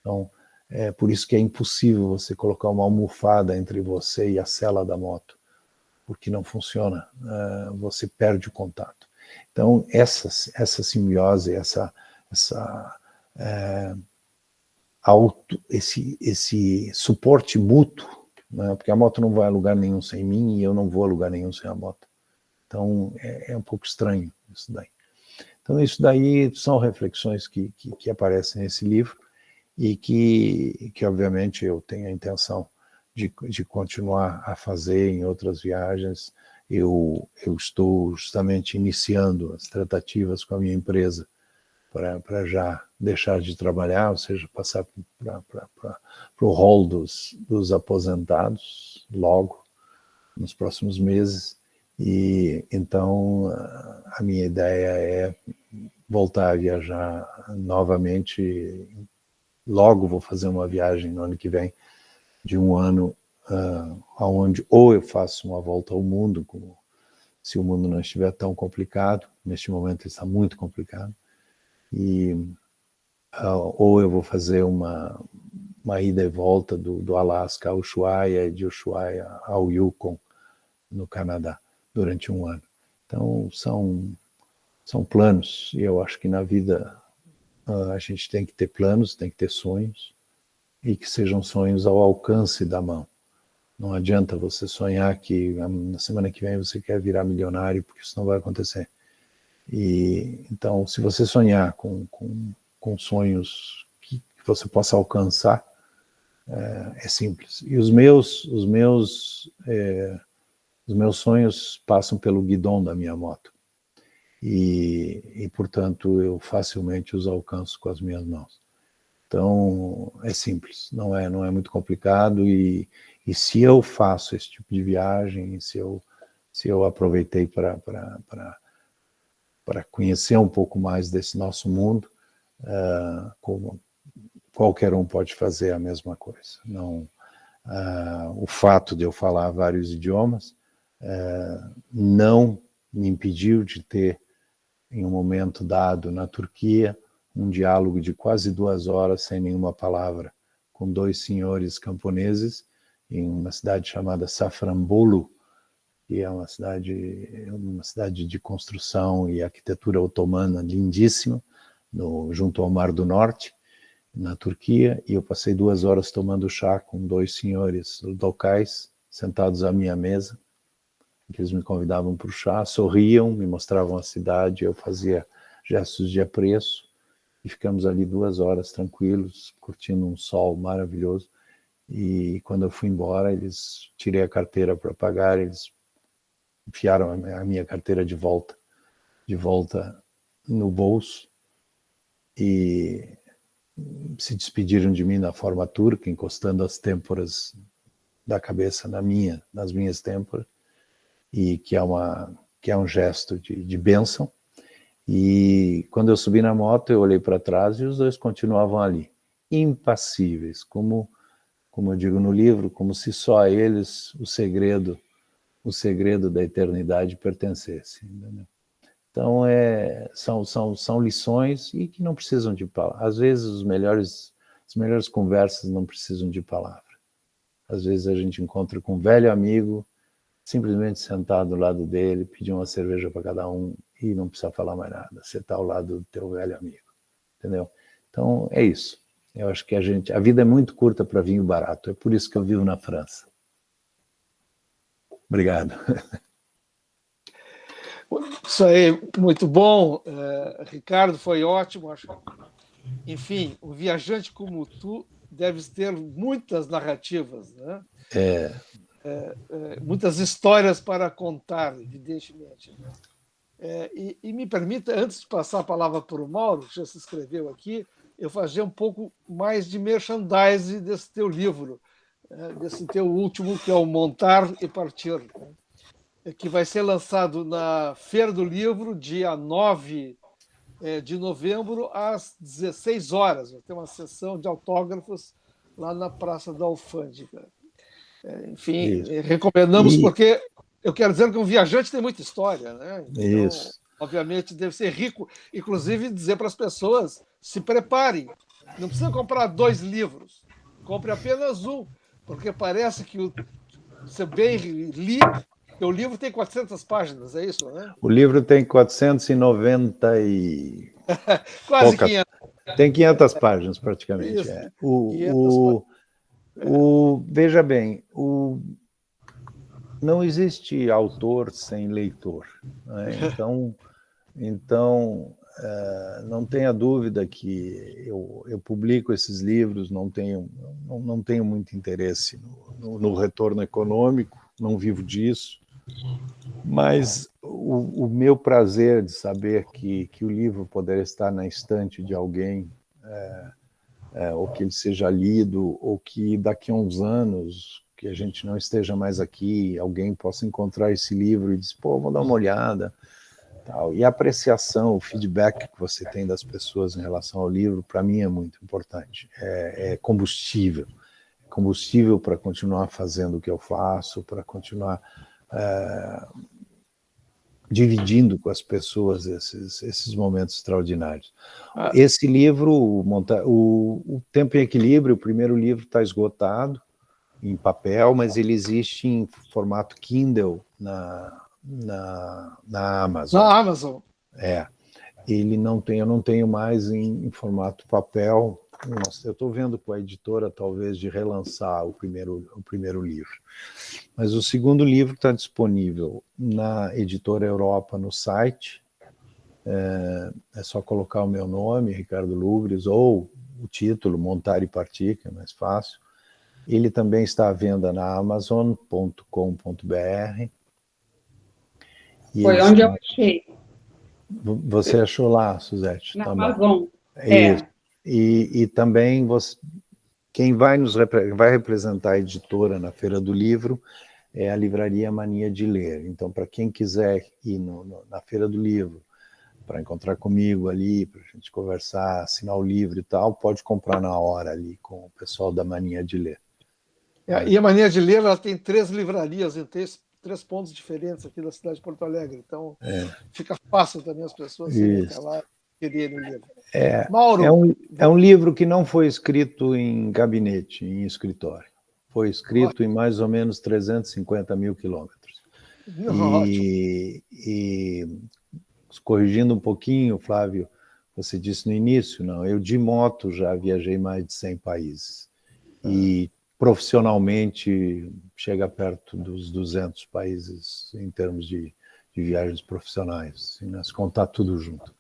Então, é por isso que é impossível você colocar uma almofada entre você e a sela da moto, porque não funciona, você perde o contato. Então, essa simbiose, esse suporte mútuo, né? Porque a moto não vai a lugar nenhum sem mim e eu não vou a lugar nenhum sem a moto. Então, é um pouco estranho isso daí. Então, isso daí são reflexões que aparecem nesse livro e que obviamente, eu tenho a intenção de continuar a fazer em outras viagens. Eu estou justamente iniciando as tratativas com a minha empresa para já deixar de trabalhar, ou seja, passar para o rol dos aposentados logo, nos próximos meses. E então a minha ideia é voltar a viajar novamente. Logo vou fazer uma viagem no ano que vem de um ano, onde ou eu faço uma volta ao mundo, se o mundo não estiver tão complicado. Neste momento ele está muito complicado, ou eu vou fazer uma ida e volta do Alasca ao Ushuaia e de Ushuaia ao Yukon, no Canadá, durante um ano. Então, são planos, e eu acho que na vida a gente tem que ter planos, tem que ter sonhos, e que sejam sonhos ao alcance da mão. Não adianta você sonhar que na semana que vem você quer virar milionário, porque isso não vai acontecer. Então, se você sonhar com sonhos que você possa alcançar, é simples. E os meus sonhos passam pelo guidão da minha moto. E portanto, eu facilmente os alcanço com as minhas mãos. Então, é simples, não é muito complicado. E se eu faço esse tipo de viagem, se eu aproveitei para conhecer um pouco mais desse nosso mundo, como qualquer um pode fazer a mesma coisa. Não, o fato de eu falar vários idiomas não me impediu de ter, em um momento dado na Turquia, um diálogo de quase 2 horas sem nenhuma palavra, com 2 senhores camponeses em uma cidade chamada Safranbolu, que é uma cidade de construção e arquitetura otomana lindíssima, junto ao Mar do Norte, na Turquia. E eu passei 2 horas tomando chá com 2 senhores locais, sentados à minha mesa, que eles me convidavam para o chá, sorriam, me mostravam a cidade, eu fazia gestos de apreço, e ficamos ali 2 horas tranquilos, curtindo um sol maravilhoso. E quando eu fui embora, tirei a carteira para pagar, eles enfiaram a minha carteira de volta no bolso, e se despediram de mim na forma turca, encostando as têmporas da cabeça nas minhas têmporas, e que é um gesto de bênção. E quando eu subi na moto, eu olhei para trás e os 2 continuavam ali, impassíveis, como eu digo no livro, como se só a eles o segredo da eternidade pertencesse. Entendeu? Então, são lições e que não precisam de palavras. Às vezes, as melhores conversas não precisam de palavra. Às vezes, a gente encontra com um velho amigo, simplesmente sentado do lado dele, pedir uma cerveja para cada um e não precisa falar mais nada. Você está ao lado do teu velho amigo. Entendeu? Então, é isso. Eu acho que a vida é muito curta para vinho barato. É por isso que eu vivo na França. Obrigado. Isso aí, muito bom, Ricardo, foi ótimo. Enfim, um viajante como tu deve ter muitas narrativas, né? Muitas histórias para contar, evidentemente. Né? E me permita, antes de passar a palavra para o Mauro, que já se inscreveu aqui, eu fazer um pouco mais de merchandising desse teu livro, desse teu último, que é o Montar e Partir, né? Que vai ser lançado na Feira do Livro, dia 9 de novembro, às 16 horas. Vai ter uma sessão de autógrafos lá na Praça da Alfândega. Enfim, recomendamos, porque eu quero dizer que um viajante tem muita história, né? Então, obviamente, deve ser rico. Inclusive, dizer para as pessoas, se preparem. Não precisa comprar 2 livros. Compre apenas um, porque parece que você bem li, O livro tem 400 páginas, é isso, né? O livro tem 490 e... Quase 500. Tem 500 páginas, praticamente. Isso, É. 500 Veja bem, não existe autor sem leitor, né? Então não tenha dúvida que eu publico esses livros, não tenho muito interesse no retorno econômico, não vivo disso, mas o meu prazer de saber que o livro poderá estar na estante de alguém, ou que ele seja lido, ou que daqui a uns anos, que a gente não esteja mais aqui, alguém possa encontrar esse livro e dizer, pô, vou dar uma olhada. Tal. E a apreciação, o feedback que você tem das pessoas em relação ao livro, para mim é muito importante. É combustível para continuar fazendo o que eu faço, para continuar dividindo com as pessoas esses momentos extraordinários. Esse livro, o Tempo em Equilíbrio, o primeiro livro está esgotado em papel, mas ele existe em formato Kindle na Amazon. Na Amazon. Eu não tenho mais em formato papel. Nossa, eu estou vendo com a editora, talvez, de relançar o primeiro livro. Mas o segundo livro está disponível na Editora Europa, no site. É só colocar o meu nome, Ricardo Lugres, ou o título, Montar e Partir, que é mais fácil. Ele também está à venda na Amazon.com.br. Foi onde eu achei. Você achou lá, Suzete? Na Amazon. Isso. E também quem vai representar a editora na Feira do Livro é a Livraria Mania de Ler. Então, para quem quiser ir na Feira do Livro, para encontrar comigo ali, para a gente conversar, assinar o livro e tal, pode comprar na hora ali com o pessoal da Mania de Ler. E a Mania de Ler, ela tem 3 livrarias em 3 pontos diferentes aqui da cidade de Porto Alegre. Então, fica fácil também as pessoas irem até lá e quererem o livro. Mauro, é um livro que não foi escrito em gabinete, em escritório. Foi escrito em mais ou menos 350 mil quilômetros. E corrigindo um pouquinho, Flávio, você disse no início, não, eu de moto já viajei mais de 100 países. E profissionalmente chega perto dos 200 países em termos de viagens profissionais, se contar tudo junto.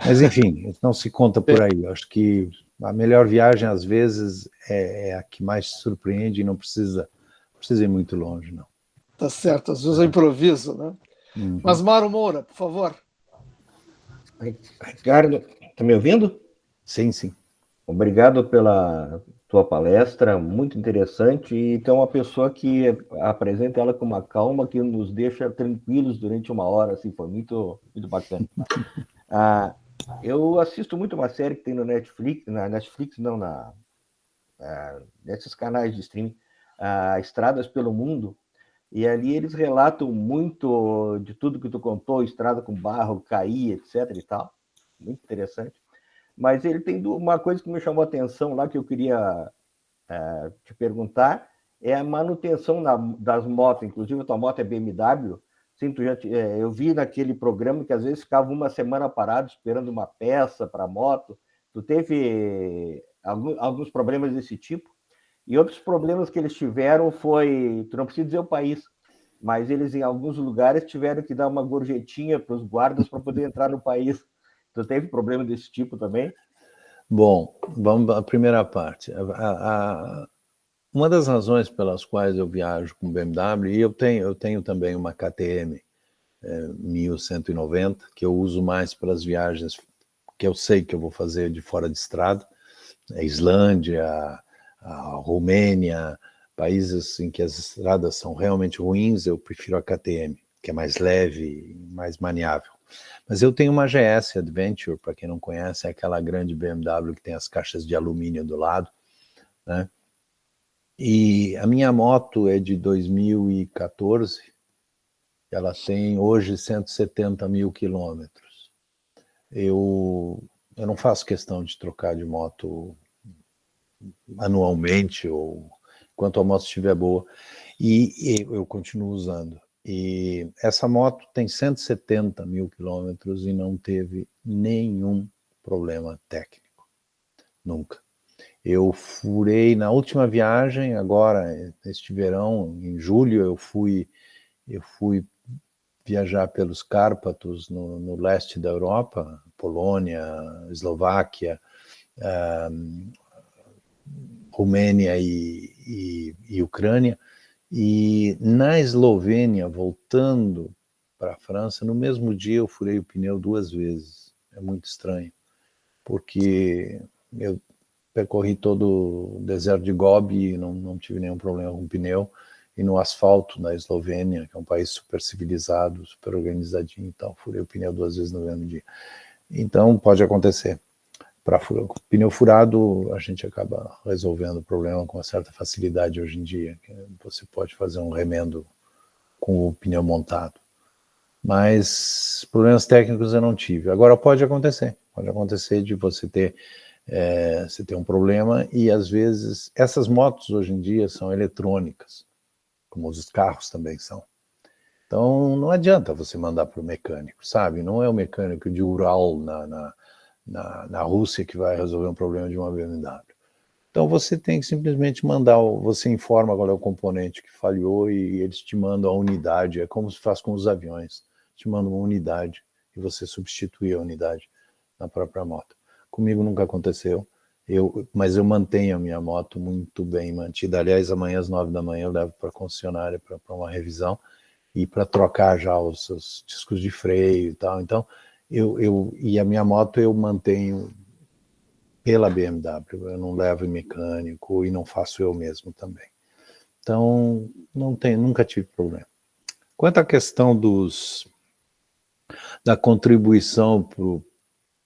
Mas, enfim, não se conta por aí. Eu acho que a melhor viagem, às vezes, é a que mais te surpreende e não precisa ir muito longe, não. Tá certo, às vezes eu improviso, né? Mas, Mauro Moura, por favor. Ricardo, está me ouvindo? Sim, sim. Obrigado pela tua palestra, muito interessante, e tem uma pessoa que apresenta ela com uma calma que nos deixa tranquilos durante uma hora, assim, foi muito, muito bacana. Eu assisto muito uma série que tem no Netflix, nesses canais de streaming, Estradas pelo Mundo, e ali eles relatam muito de tudo que tu contou, estrada com barro, cair, etc e tal, muito interessante. Mas ele tem uma coisa que me chamou a atenção lá, que eu queria te perguntar, é a manutenção das motos. Inclusive, a tua moto é BMW. Sim, eu vi naquele programa que às vezes ficava uma semana parado esperando uma peça para a moto. Tu teve alguns problemas desse tipo? E outros problemas que eles tiveram foi, tu não precisa dizer o país, mas eles em alguns lugares tiveram que dar uma gorjetinha para os guardas para poder entrar no país. Tu teve problema desse tipo também? Bom, vamos à primeira parte. Uma das razões pelas quais eu viajo com BMW, e eu tenho também uma KTM 1190, que eu uso mais para as viagens que eu sei que eu vou fazer de fora de estrada, a Islândia, a Romênia, países em que as estradas são realmente ruins, eu prefiro a KTM, que é mais leve, mais maniável. Mas eu tenho uma GS Adventure, para quem não conhece, é aquela grande BMW que tem as caixas de alumínio do lado, né? E a minha moto é de 2014, ela tem hoje 170 mil quilômetros. Eu não faço questão de trocar de moto anualmente ou enquanto a moto estiver boa, e eu continuo usando. E essa moto tem 170 mil quilômetros e não teve nenhum problema técnico, nunca. Eu furei na última viagem, agora, este verão, em julho, eu fui viajar pelos Cárpatos, no leste da Europa, Polônia, Eslováquia, Romênia e Ucrânia, e na Eslovênia, voltando para a França, no mesmo dia eu furei o pneu 2 vezes. É muito estranho, porque eu percorri todo o deserto de Gobi e não tive nenhum problema com o pneu, e no asfalto da Eslovênia, que é um país super civilizado, super organizadinho e tal, furei o pneu 2 vezes no mesmo dia. Então, pode acontecer. Para pneu furado, a gente acaba resolvendo o problema com uma certa facilidade hoje em dia. Você pode fazer um remendo com o pneu montado. Mas problemas técnicos eu não tive. Agora pode acontecer de você ter um problema, e às vezes essas motos hoje em dia são eletrônicas, como os carros também são. Então não adianta você mandar para o mecânico, sabe? Não é o mecânico de Ural na Rússia que vai resolver um problema de uma BMW. Então você tem que simplesmente mandar, você informa qual é o componente que falhou e eles te mandam a unidade. É como se faz com os aviões, te mandam uma unidade e você substitui a unidade na própria moto. Comigo nunca aconteceu, mas eu mantenho a minha moto muito bem mantida. Aliás, amanhã às 9 da manhã eu levo para a concessionária para uma revisão e para trocar já os discos de freio e tal. Então, e a minha moto eu mantenho pela BMW, eu não levo em mecânico e não faço eu mesmo também. Então, nunca tive problema. Quanto à questão da contribuição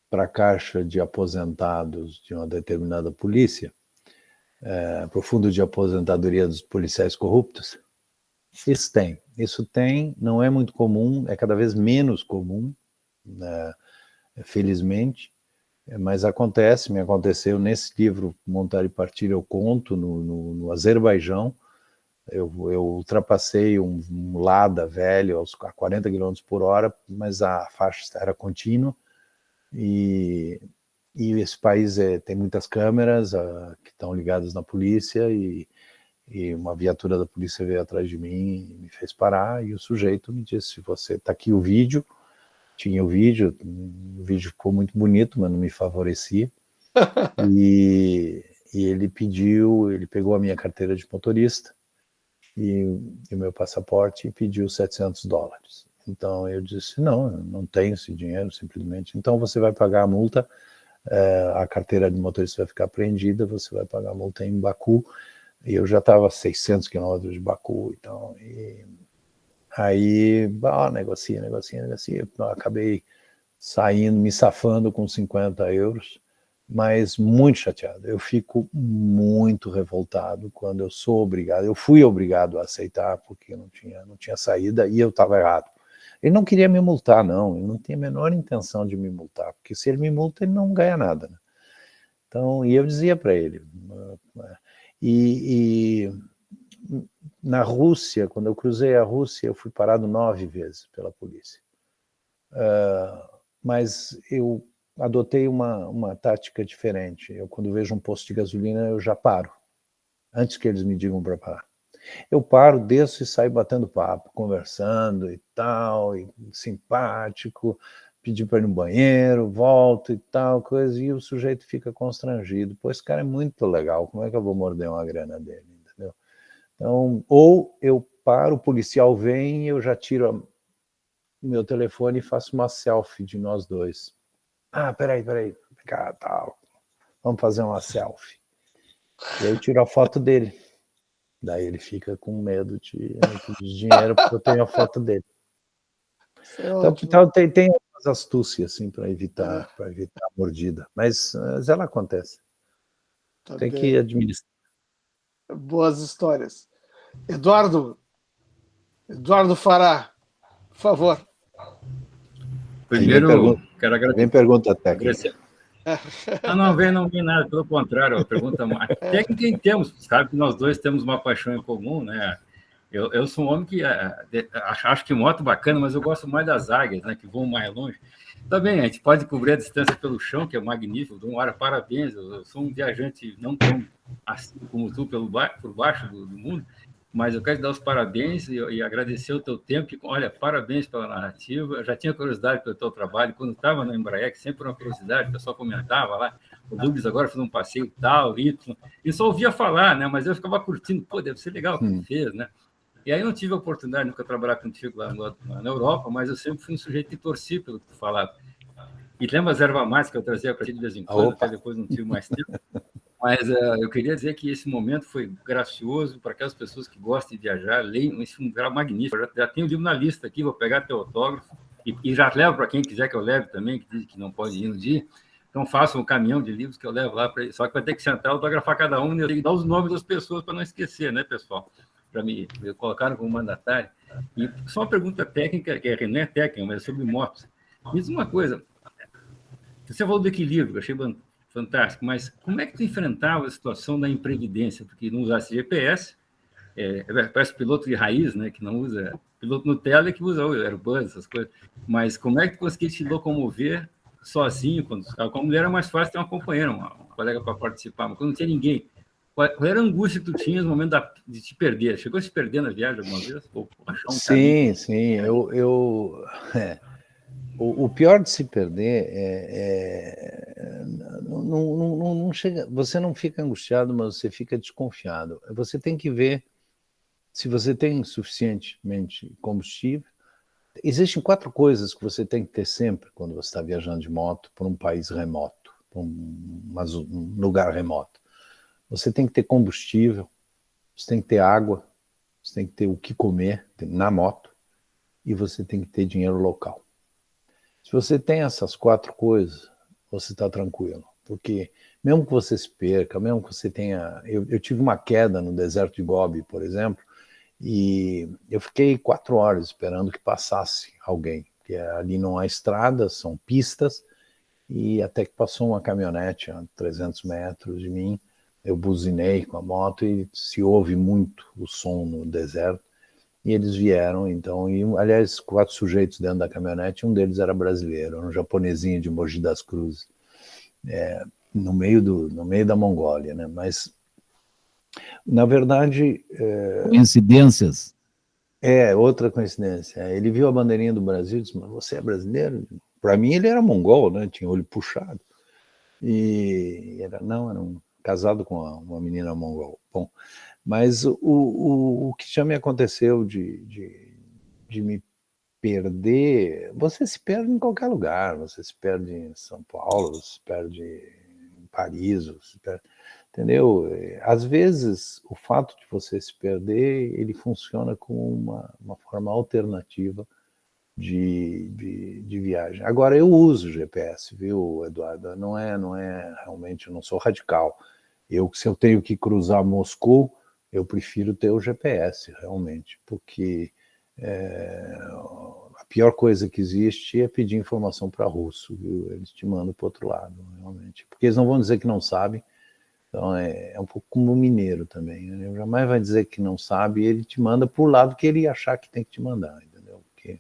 para a caixa de aposentados de uma determinada polícia, para o fundo de aposentadoria dos policiais corruptos, isso tem, não é muito comum, é cada vez menos comum, felizmente, mas me aconteceu nesse livro Montar e Partir, eu conto no Azerbaijão. Eu ultrapassei um Lada velho a 40 km por hora, mas a faixa era contínua, e esse país tem muitas câmeras que estão ligadas na polícia, e uma viatura da polícia veio atrás de mim e me fez parar, e o sujeito me disse: você está aqui o vídeo. Tinha o vídeo ficou muito bonito, mas não me favorecia. E ele pegou a minha carteira de motorista e o meu passaporte e pediu $700. Então eu disse: não tenho esse dinheiro, simplesmente. Então você vai pagar a multa, a carteira de motorista vai ficar apreendida, você vai pagar a multa em Baku. E eu já estava a 600 quilômetros de Baku, então... Aí, negocia. Eu acabei me safando com 50 euros, mas muito chateado. Eu fico muito revoltado quando eu sou obrigado. Eu fui obrigado a aceitar porque não tinha saída e eu estava errado. Ele não queria me multar, não. Ele não tinha a menor intenção de me multar, porque se ele me multa, ele não ganha nada, né? Então, e eu dizia para ele... Na Rússia, quando eu cruzei a Rússia, eu fui parado 9 vezes pela polícia. Mas eu adotei uma tática diferente. Quando vejo um posto de gasolina, eu já paro, antes que eles me digam para parar. Eu paro, desço e saio batendo papo, conversando e tal, e simpático, pedir para ir no banheiro, volto e tal, coisa, e o sujeito fica constrangido. Pô, esse cara é muito legal, como é que eu vou morder uma grana dele? Então, ou eu paro, o policial vem e eu já tiro o meu telefone e faço uma selfie de nós dois. Peraí, tal. Vamos fazer uma selfie. E aí eu tiro a foto dele. Daí ele fica com medo de dinheiro porque eu tenho a foto dele. Então tem algumas astúcias assim, para evitar a mordida. Mas ela acontece. Tem que administrar. Boas histórias. Eduardo Fará, por favor. Primeiro, quero agradecer. Vem pergunta técnica. Não vem nada, pelo contrário, a pergunta técnica em termos, sabe que nós dois temos uma paixão em comum, né? Eu sou um homem que acho que moto bacana, mas eu gosto mais das águias, né, que voam mais longe. Também, a gente pode cobrir a distância pelo chão, que é magnífico. Dom, parabéns. Eu sou um viajante não tão assim como tu, por baixo do mundo, mas eu quero te dar os parabéns e agradecer o teu tempo. Que, olha, parabéns pela narrativa. Eu já tinha curiosidade pelo teu trabalho. Quando estava na Embraer, que sempre uma curiosidade, o pessoal comentava lá, o Douglas agora fez um passeio tal, Y. E só ouvia falar, né? Mas eu ficava curtindo, pô, deve ser legal o que ele fez, né? E aí eu não tive a oportunidade de nunca trabalhar contigo lá na Europa, mas eu sempre fui um sujeito que torci pelo que tu falava. E lembra as erva mate que eu trazia para ti de vez em quando, até depois não tive mais tempo. Mas eu queria dizer que esse momento foi gracioso para aquelas pessoas que gostam de viajar, leiam, esse é um grau magnífico. Eu já tenho o livro na lista aqui, vou pegar teu autógrafo e já levo para quem quiser que eu leve também, que diz que não pode ir no dia. Então façam um caminhão de livros que eu levo lá, só que vai ter que sentar, autografar cada um e eu tenho que dar os nomes das pessoas para não esquecer, né, pessoal? Para me colocar como mandatário. E só uma pergunta técnica, que não é técnica, mas é sobre motos. Me diz uma coisa, você falou do equilíbrio, que eu achei fantástico, mas como é que tu enfrentava a situação da imprevidência? Porque não usasse GPS, parece piloto de raiz, né, que não usa... Piloto Nutella que usa o Airbus, essas coisas. Mas como é que tu conseguia te locomover sozinho? Com a mulher era mais fácil ter uma companheira, uma colega para participar, mas quando não tinha ninguém... Qual era a angústia que tu tinha no momento de te perder? Chegou a se perder na viagem alguma vez? Ou achar um sim, sim. O pior de se perder não chega. Você não fica angustiado, mas você fica desconfiado. Você tem que ver se você tem suficientemente combustível. Existem 4 coisas que você tem que ter sempre quando você está viajando de moto por um país remoto, por um lugar remoto. Você tem que ter combustível, você tem que ter água, você tem que ter o que comer na moto e você tem que ter dinheiro local. Se você tem essas 4 coisas, você está tranquilo. Porque mesmo que você se perca, mesmo que você tenha... Eu tive uma queda no deserto de Gobi, por exemplo, e eu fiquei 4 horas esperando que passasse alguém. Porque ali não há estrada, são pistas, e até que passou uma caminhonete a 300 metros de mim. Eu buzinei com a moto e se ouve muito o som no deserto. E eles vieram, então, e aliás, 4 sujeitos dentro da caminhonete, um deles era brasileiro, um japonesinho de Mogi das Cruzes, no meio da Mongólia, né? Mas, na verdade... Coincidências. Outra coincidência. Ele viu a bandeirinha do Brasil e disse, mas você é brasileiro? Para mim ele era mongol, né? Tinha olho puxado. E era um casado com uma menina mongol. Bom, mas o que já me aconteceu de me perder, você se perde em qualquer lugar, você se perde em São Paulo, você se perde em Paris, você se perde, entendeu? Às vezes, o fato de você se perder, ele funciona como uma forma alternativa de viagem. Agora, eu uso GPS, viu, Eduardo? Não é realmente, eu não sou radical. Se eu tenho que cruzar Moscou, eu prefiro ter o GPS, realmente, porque a pior coisa que existe é pedir informação para russo, viu? Eles te mandam para o outro lado, realmente. Porque eles não vão dizer que não sabem, então é um pouco como o mineiro também. Ele jamais vai dizer que não sabe, ele te manda para o lado que ele achar que tem que te mandar, entendeu? Porque,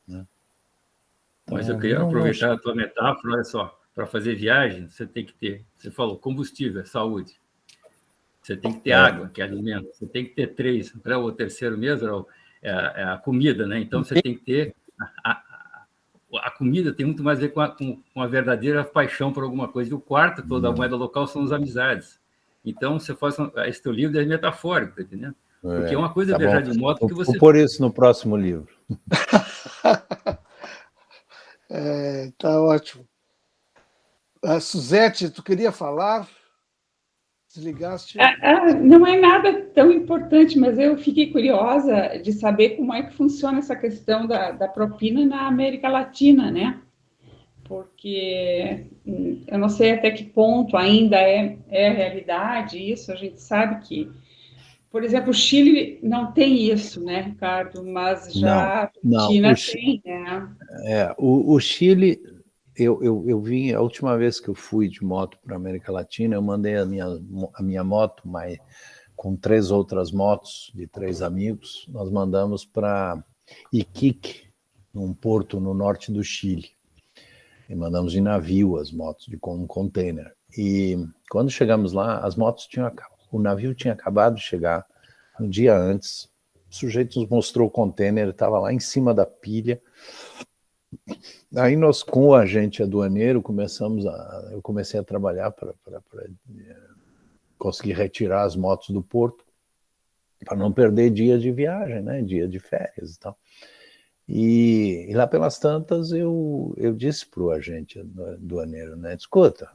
né? Então, mas eu queria aproveitar a tua metáfora, olha só, para fazer viagem, você tem que ter, você falou, combustível, saúde. Você tem que ter água, que é alimento. Você tem que ter 3. O terceiro mesmo é a comida, né? Então, você tem que ter... A comida tem muito mais a ver com a verdadeira paixão por alguma coisa. E o quarto, toda a moeda local, são as amizades. Então, você faz... Esse teu livro é metafórico, tá entendendo? Porque uma coisa é viajar de moto que você... Vou pôr isso no próximo livro. Tá ótimo. Suzete, tu queria falar? Desligaste? Não é nada tão importante, mas eu fiquei curiosa de saber como é que funciona essa questão da propina na América Latina, né? Porque eu não sei até que ponto ainda é realidade isso. A gente sabe que, por exemplo, o Chile não tem isso, né, Ricardo? Mas já a Argentina tem, né? O Chile... Eu vim, a última vez que eu fui de moto para a América Latina, eu mandei a minha moto com 3 outras motos de 3 amigos, nós mandamos para Iquique, num porto no norte do Chile. E mandamos de navio as motos, com um container. E quando chegamos lá, as motos o navio tinha acabado de chegar um dia antes. O sujeito nos mostrou o container, estava lá em cima da pilha. Aí nós, com o agente aduaneiro, eu comecei a trabalhar para conseguir retirar as motos do porto, para não perder dias de viagem, né? Dia de férias e tal. E lá pelas tantas eu disse para o agente aduaneiro, né? Escuta,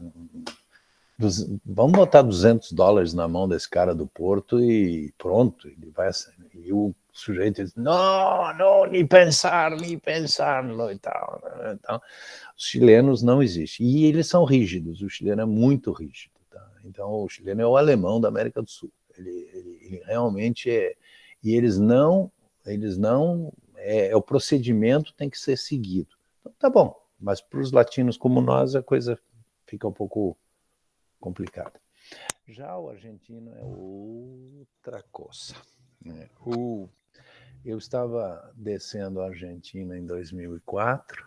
vamos botar $200 na mão desse cara do porto e pronto, ele vai. E o sujeito disse, não, nem pensar e tal. Então, os chilenos não existem. E eles são rígidos, o chileno é muito rígido. Tá? Então, o chileno é o alemão da América do Sul. Ele realmente é. E eles não. O procedimento tem que ser seguido. Então, tá bom, mas para os latinos como nós, a coisa fica um pouco complicada. Já o argentino é outra coisa. Né? Eu estava descendo a Argentina em 2004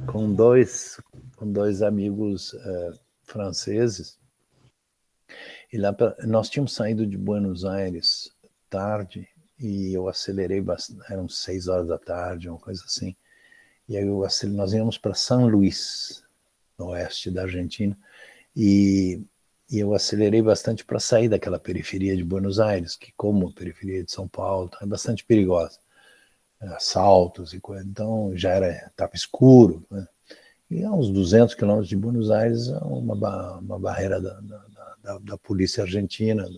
com dois amigos franceses. E lá nós tínhamos saído de Buenos Aires tarde e eu acelerei bastante, eram 6 horas da tarde, uma coisa assim. E aí nós íamos para São Luís, no oeste da Argentina, e eu acelerei bastante para sair daquela periferia de Buenos Aires, que, como a periferia de São Paulo, é bastante perigosa. Assaltos e coisa. Então, estava escuro. Né? E a uns 200 quilômetros de Buenos Aires, uma barreira da polícia argentina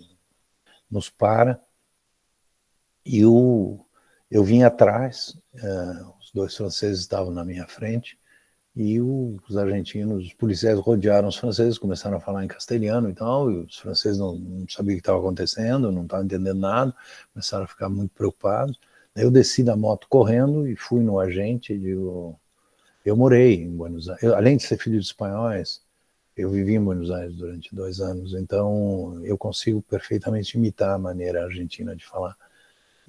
nos para. E eu vim atrás, os 2 franceses estavam na minha frente, e os argentinos, os policiais rodearam os franceses, começaram a falar em castelhano e tal, e os franceses não sabiam o que estava acontecendo, não estavam entendendo nada, começaram a ficar muito preocupados. Daí eu desci da moto correndo e fui no agente, eu morei em Buenos Aires, além de ser filho de espanhóis, eu vivi em Buenos Aires durante 2 anos, então eu consigo perfeitamente imitar a maneira argentina de falar.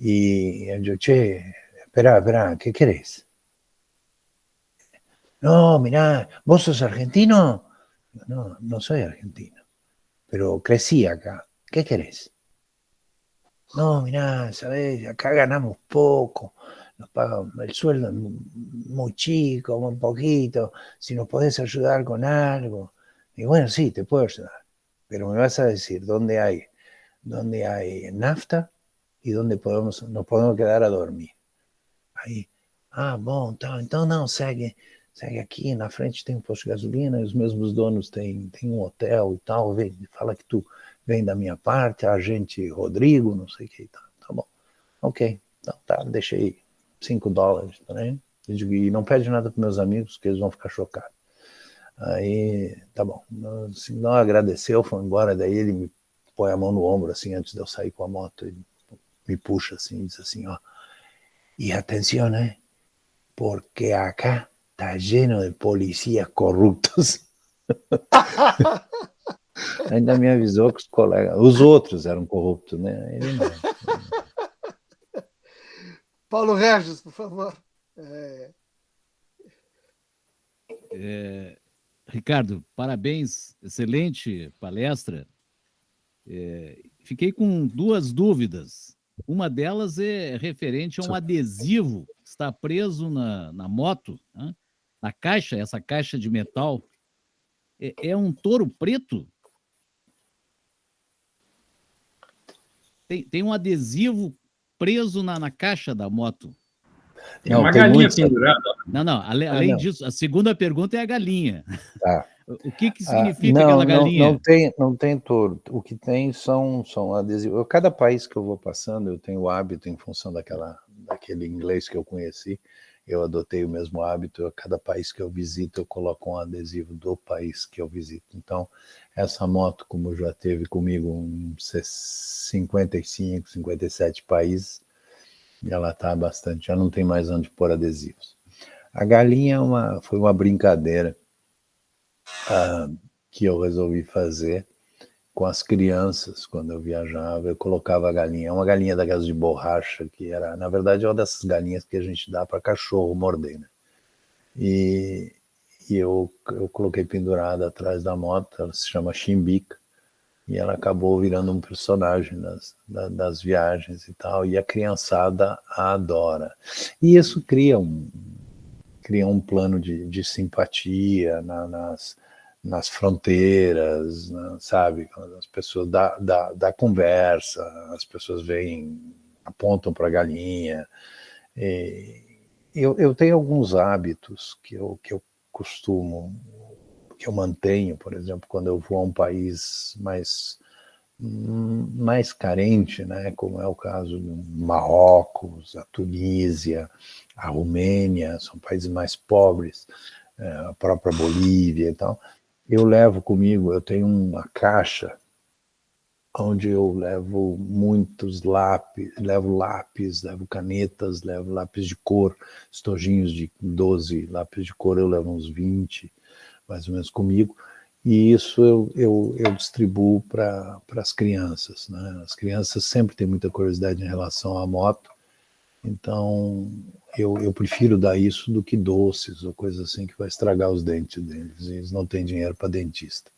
Y yo, che, espera, ¿qué querés? No, mirá, ¿vos sos argentino? No soy argentino, pero crecí acá. ¿Qué querés? No, mirá, sabés, acá ganamos poco, nos pagan el sueldo es muy chico, muy poquito, si nos podés ayudar con algo. Y bueno, sí, te puedo ayudar, pero me vas a decir dónde hay nafta e onde nos podemos quedar a dormir. Aí, bom, então não, segue aqui, na frente tem um posto de gasolina, e os mesmos donos têm um hotel e tal, fala que tu vem da minha parte, agente Rodrigo, não sei o que, tá bom, ok, então tá, deixei $5, tá, né? E não pede nada para meus amigos, que eles vão ficar chocados. Aí, tá bom, não agradeceu, foi embora, daí ele me põe a mão no ombro, assim, antes de eu sair com a moto, ele me puxa assim, diz assim, y atención, porque acá está lleno de policías corruptos. Ainda me avisou que os outros eram corruptos, né? Ele não. Paulo Regis, por favor. Ricardo, parabéns, excelente palestra. Fiquei com 2 dúvidas. Uma delas é referente a um adesivo que está preso na moto, né? Na caixa, essa caixa de metal. É um touro preto? Tem um adesivo preso na caixa da moto. Tem uma galinha pendurada. Não, além disso, a segunda pergunta é a galinha. Tá. O que significa aquela galinha? Não tem touro. O que tem são adesivos. Cada país que eu vou passando, eu tenho o hábito, em função daquele inglês que eu conheci, eu adotei o mesmo hábito. A cada país que eu visito, eu coloco um adesivo do país que eu visito. Então, essa moto, como já teve comigo uns 55, 57 países, ela está bastante, já não tem mais onde pôr adesivos. A galinha foi uma brincadeira que eu resolvi fazer. com as crianças, quando eu viajava, eu colocava a galinha, uma galinha daquelas de borracha, que era, na verdade, é uma dessas galinhas que a gente dá para cachorro morder, né? E eu coloquei pendurada atrás da moto, ela se chama Chimbica, e ela acabou virando um personagem das viagens e tal, e a criançada a adora. E isso cria um plano de simpatia nas fronteiras, né, sabe? As pessoas da conversa, as pessoas apontam para a galinha. Eu tenho alguns hábitos que eu mantenho, por exemplo, quando eu vou a um país mais carente, né, como é o caso do Marrocos, a Tunísia, a Romênia, são países mais pobres, a própria Bolívia e tal. Eu levo comigo, eu tenho uma caixa onde eu levo muitos lápis, levo canetas, levo lápis de cor, estojinhos de 12 lápis de cor, eu levo uns 20, mais ou menos comigo, e isso eu distribuo para as crianças, né? As crianças sempre têm muita curiosidade em relação à moto, então eu prefiro dar isso do que doces ou coisas assim que vai estragar os dentes deles, eles não têm dinheiro para dentista.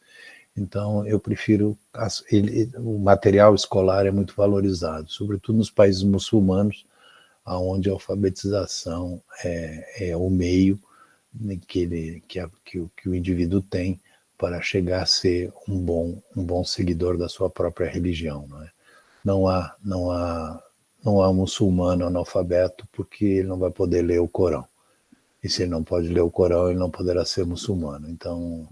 Então, eu prefiro... o material escolar é muito valorizado, sobretudo nos países muçulmanos, onde a alfabetização é o meio que o indivíduo tem para chegar a ser um bom seguidor da sua própria religião. Não é? Não há muçulmano analfabeto porque ele não vai poder ler o Corão. E se ele não pode ler o Corão, ele não poderá ser muçulmano. Então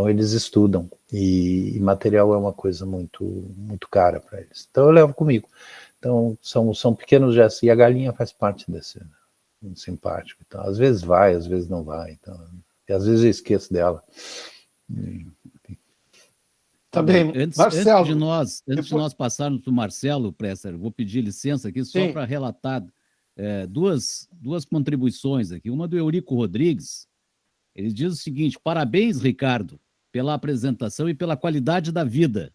eles estudam, e material é uma coisa muito, muito cara para eles. Então eu levo comigo. Então são pequenos gestos, e a galinha faz parte desse, né? Muito simpático. Então, às vezes vai, às vezes não vai. Então, e às vezes eu esqueço dela. Tá bem, Marcelo. Antes de nós passarmos para o Marcelo, Presser, vou pedir licença aqui só para relatar duas contribuições aqui. Uma do Eurico Rodrigues. Ele diz o seguinte: parabéns, Ricardo, pela apresentação e pela qualidade da vida.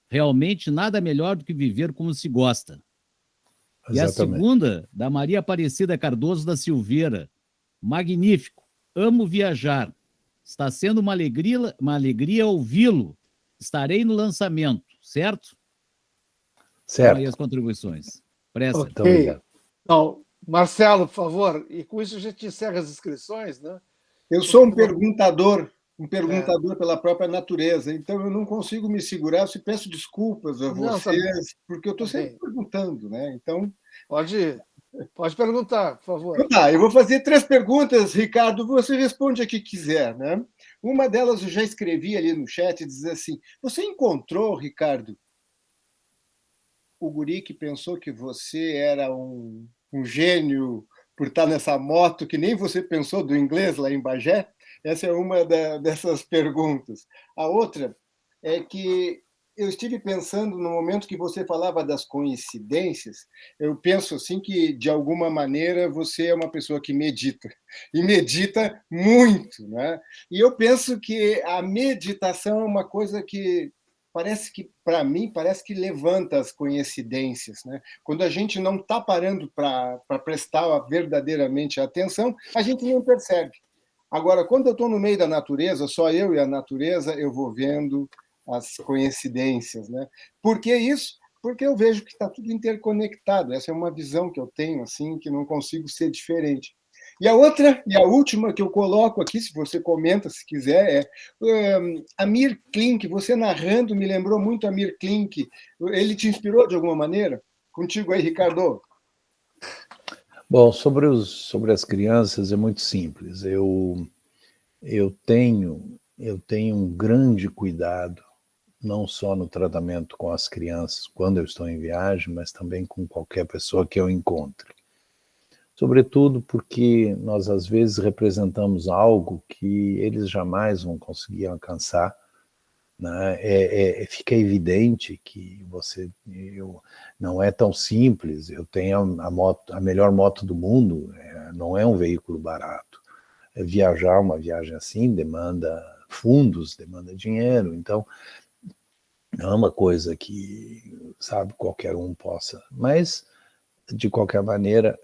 Realmente nada melhor do que viver como se gosta. Exatamente. E a segunda, da Maria Aparecida Cardoso da Silveira. Magnífico, amo viajar. Está sendo uma alegria ouvi-lo. Estarei no lançamento, certo? Certo. Então aí as contribuições. Presta. Ok. Obrigado. Então, Marcelo, por favor, e com isso a gente encerra as inscrições, né? Eu sou um perguntador pela própria natureza, então eu não consigo me segurar. Eu peço desculpas a vocês, porque eu estou sempre perguntando, né? Então pode perguntar, por favor. Então tá, eu vou fazer 3 perguntas, Ricardo, você responde a que quiser, né? Uma delas eu já escrevi ali no chat, diz assim: você encontrou, Ricardo, o guri que pensou que você era um gênio por estar nessa moto que nem você pensou do inglês lá em Bagé? Essa é uma dessas perguntas. A outra é que eu estive pensando no momento que você falava das coincidências, eu penso assim que, de alguma maneira, você é uma pessoa que medita, e medita muito, né? E eu penso que a meditação é uma coisa que para mim, parece que levanta as coincidências, né? Quando a gente não está parando para prestar verdadeiramente atenção, a gente não percebe. Agora, quando eu estou no meio da natureza, só eu e a natureza, eu vou vendo as coincidências, né? Por que isso? Porque eu vejo que está tudo interconectado. Essa é uma visão que eu tenho, assim, que não consigo ser diferente. E a outra, e a última que eu coloco aqui, se você comenta, se quiser, Amir Klink. Você narrando me lembrou muito Amir Klink. Ele te inspirou de alguma maneira? Contigo aí, Ricardo. Bom, sobre as crianças é muito simples. Eu tenho um grande cuidado, não só no tratamento com as crianças quando eu estou em viagem, mas também com qualquer pessoa que eu encontre. Sobretudo porque nós, às vezes, representamos algo que eles jamais vão conseguir alcançar, né? Fica evidente que não é tão simples. Eu tenho a melhor moto do mundo, não é um veículo barato. Uma viagem assim, demanda fundos, demanda dinheiro. Então, Não é uma coisa que, sabe, qualquer um possa, mas, de qualquer maneira,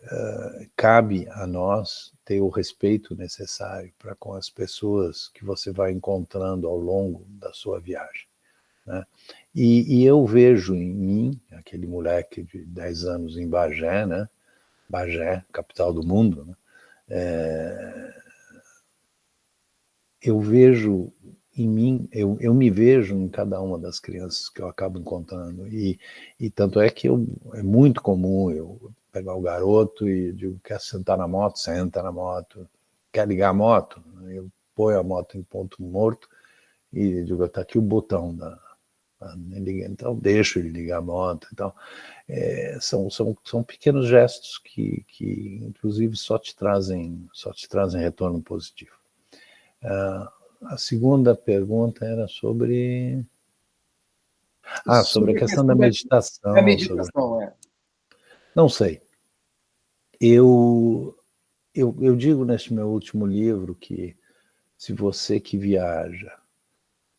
cabe a nós ter o respeito necessário para com as pessoas que você vai encontrando ao longo da sua viagem, né? E eu vejo em mim, aquele moleque de 10 anos em Bagé, né? Bagé, capital do mundo, né? Eu vejo em mim, eu me vejo em cada uma das crianças que eu acabo encontrando, e tanto é que é muito comum eu pegar o garoto e digo, quer sentar na moto? Senta na moto. Quer ligar a moto? Eu ponho a moto em ponto morto e digo, está aqui o botão então deixo ele ligar a moto. Então, são pequenos gestos que inclusive só te trazem retorno positivo. A segunda pergunta era sobre a questão da meditação. Da meditação, Não sei. Eu digo neste meu último livro que se você que viaja,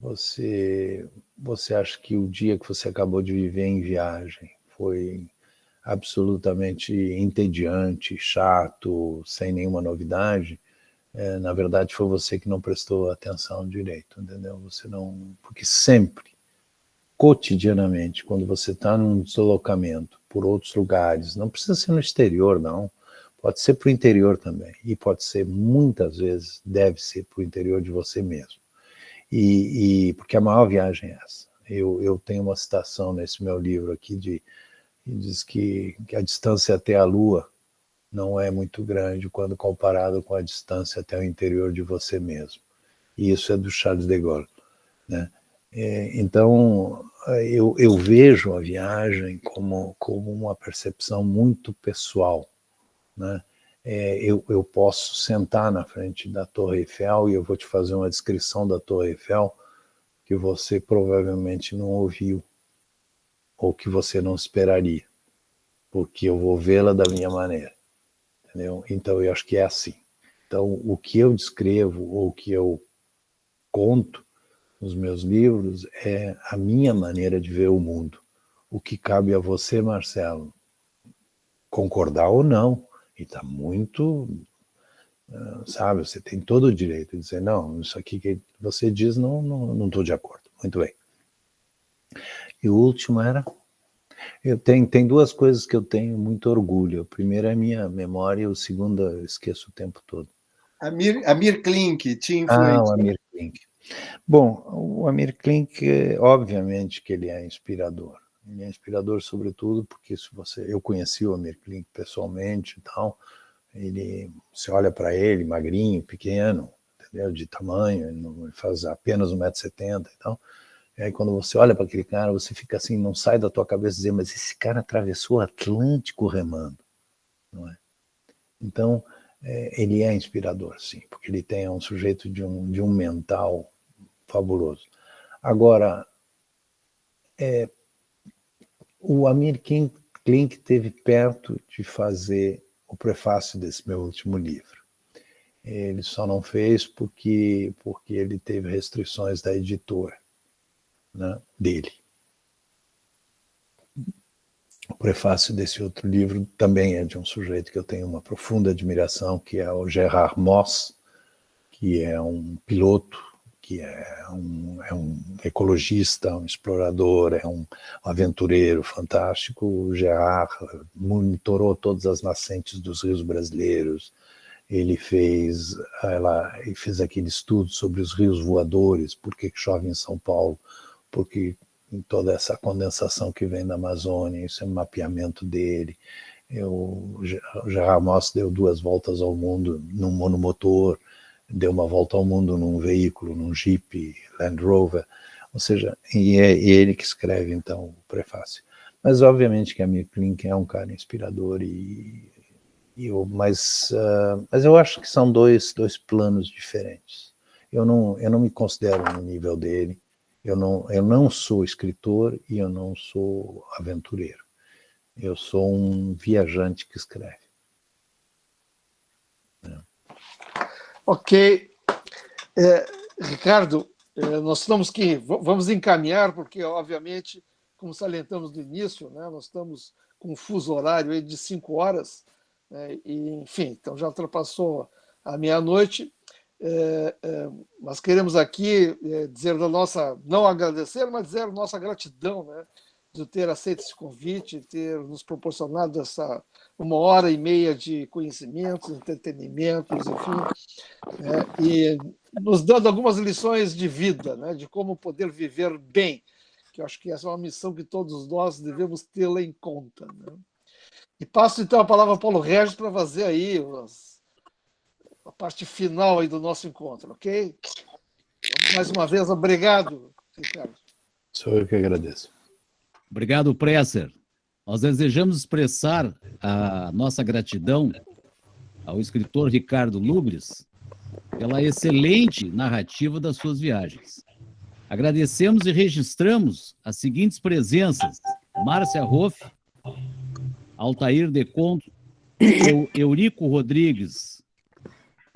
você acha que o dia que você acabou de viver em viagem foi absolutamente entediante, chato, sem nenhuma novidade, na verdade foi você que não prestou atenção direito, entendeu? Porque sempre, cotidianamente, quando você está num deslocamento por outros lugares, não precisa ser no exterior, não, pode ser para o interior também, e pode ser, muitas vezes, deve ser para o interior de você mesmo. Porque a maior viagem é essa. Eu tenho uma citação nesse meu livro aqui que diz que a distância até a Lua não é muito grande quando comparado com a distância até o interior de você mesmo. E isso é do Charles de Gaulle, né? Então, eu vejo a viagem como uma percepção muito pessoal, né? Eu posso sentar na frente da Torre Eiffel e eu vou te fazer uma descrição da Torre Eiffel que você provavelmente não ouviu, ou que você não esperaria, porque eu vou vê-la da minha maneira, entendeu? Então eu acho que é assim. Então o que eu descrevo, ou o que eu conto nos meus livros, é a minha maneira de ver o mundo. O que cabe a você, Marcelo, concordar ou não, e está muito... sabe, você tem todo o direito de dizer, não, isso aqui que você diz, não estou de acordo. Muito bem. E o último era... Tem duas coisas que eu tenho muito orgulho. O primeiro é a minha memória, e o segundo eu esqueço o tempo todo. Amir Klink te influenciou? O Amir Klink. Bom, o Amir Klink, obviamente que ele é inspirador. Ele é inspirador sobretudo porque eu conheci o Amir Klink pessoalmente e tal. Você olha para ele, magrinho, pequeno, entendeu? De tamanho, ele faz apenas 1,70 m e tal. E aí quando você olha para aquele cara, você fica assim, não sai da tua cabeça dizer, mas esse cara atravessou o Atlântico remando, não é? Então, ele é inspirador, sim, porque ele é um sujeito de um mental fabuloso. Agora, o Amir Klink esteve perto de fazer o prefácio desse meu último livro. Ele só não fez porque ele teve restrições da editora, né, dele. O prefácio desse outro livro também é de um sujeito que eu tenho uma profunda admiração, que é o Gerard Moss, que é um piloto, que é um ecologista, um explorador, é um aventureiro fantástico. O Gerard monitorou todas as nascentes dos rios brasileiros. Ele fez aquele estudo sobre os rios voadores, por que chove em São Paulo, porque toda essa condensação que vem da Amazônia, isso é um mapeamento dele. O Gerard Moss deu 2 voltas ao mundo num monomotor, deu uma volta ao mundo num veículo, num Jeep Land Rover, ou seja, e é ele que escreve, então, o prefácio. Mas, obviamente, que Amir Klink é um cara inspirador, mas eu acho que são dois planos diferentes. Eu não me considero no nível dele, eu não sou escritor e eu não sou aventureiro. Eu sou um viajante que escreve. Ok. Ricardo, nós vamos encaminhar, porque, obviamente, como salientamos no início, né, nós estamos com um fuso horário aí de 5 horas, né, e, enfim, então já ultrapassou a meia-noite. Nós queremos aqui dizer não agradecer, mas dizer a nossa gratidão, né, de ter aceito esse convite, ter nos proporcionado essa 1h30 de conhecimentos, entretenimentos, enfim, né, e nos dando algumas lições de vida, né, de como poder viver bem, que eu acho que essa é uma missão que todos nós devemos tê-la em conta, né? E passo então a palavra ao Paulo Régis para fazer aí a parte final aí do nosso encontro, ok? Mais uma vez, obrigado, Ricardo. Sou eu que agradeço. Obrigado, Presser. Nós desejamos expressar a nossa gratidão ao escritor Ricardo Lubres pela excelente narrativa das suas viagens. Agradecemos e registramos as seguintes presenças: Márcia Hoff, Altair Deconto, Eurico Rodrigues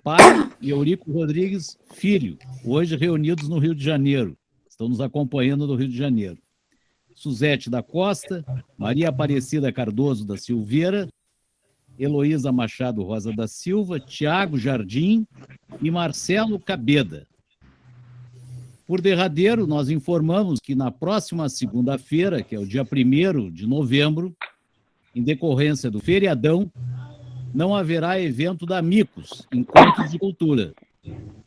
pai e Eurico Rodrigues filho, hoje reunidos no Rio de Janeiro, estão nos acompanhando no Rio de Janeiro. Suzete da Costa, Maria Aparecida Cardoso da Silveira, Heloísa Machado Rosa da Silva, Tiago Jardim e Marcelo Cabeda. Por derradeiro, nós informamos que na próxima segunda-feira, que é o dia 1º de novembro, em decorrência do feriadão, não haverá evento da Amicus, Encontros de Cultura.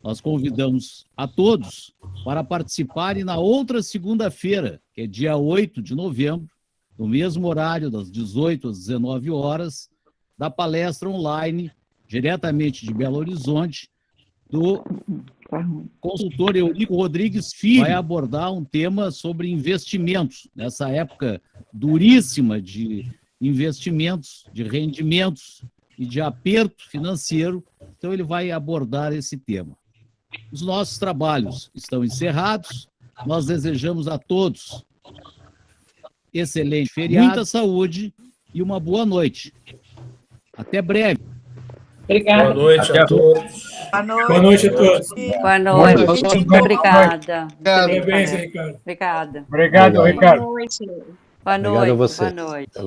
Nós convidamos a todos para participarem na outra segunda-feira, que é dia 8 de novembro, no mesmo horário, das 18 às 19 horas, da palestra online, diretamente de Belo Horizonte, do consultor Eurico Rodrigues Filho. Vai abordar um tema sobre investimentos, nessa época duríssima de investimentos, de rendimentos e de aperto financeiro. Então ele vai abordar esse tema. Os nossos trabalhos estão encerrados. Nós desejamos a todos excelente feriado, muita saúde e uma boa noite. Até breve. Obrigada. Boa noite a todos. Boa noite a todos. Boa noite. Obrigada. Parabéns, Ricardo. Obrigada. Obrigado, Ricardo. Boa noite. Obrigado a você. Boa noite. Até lá.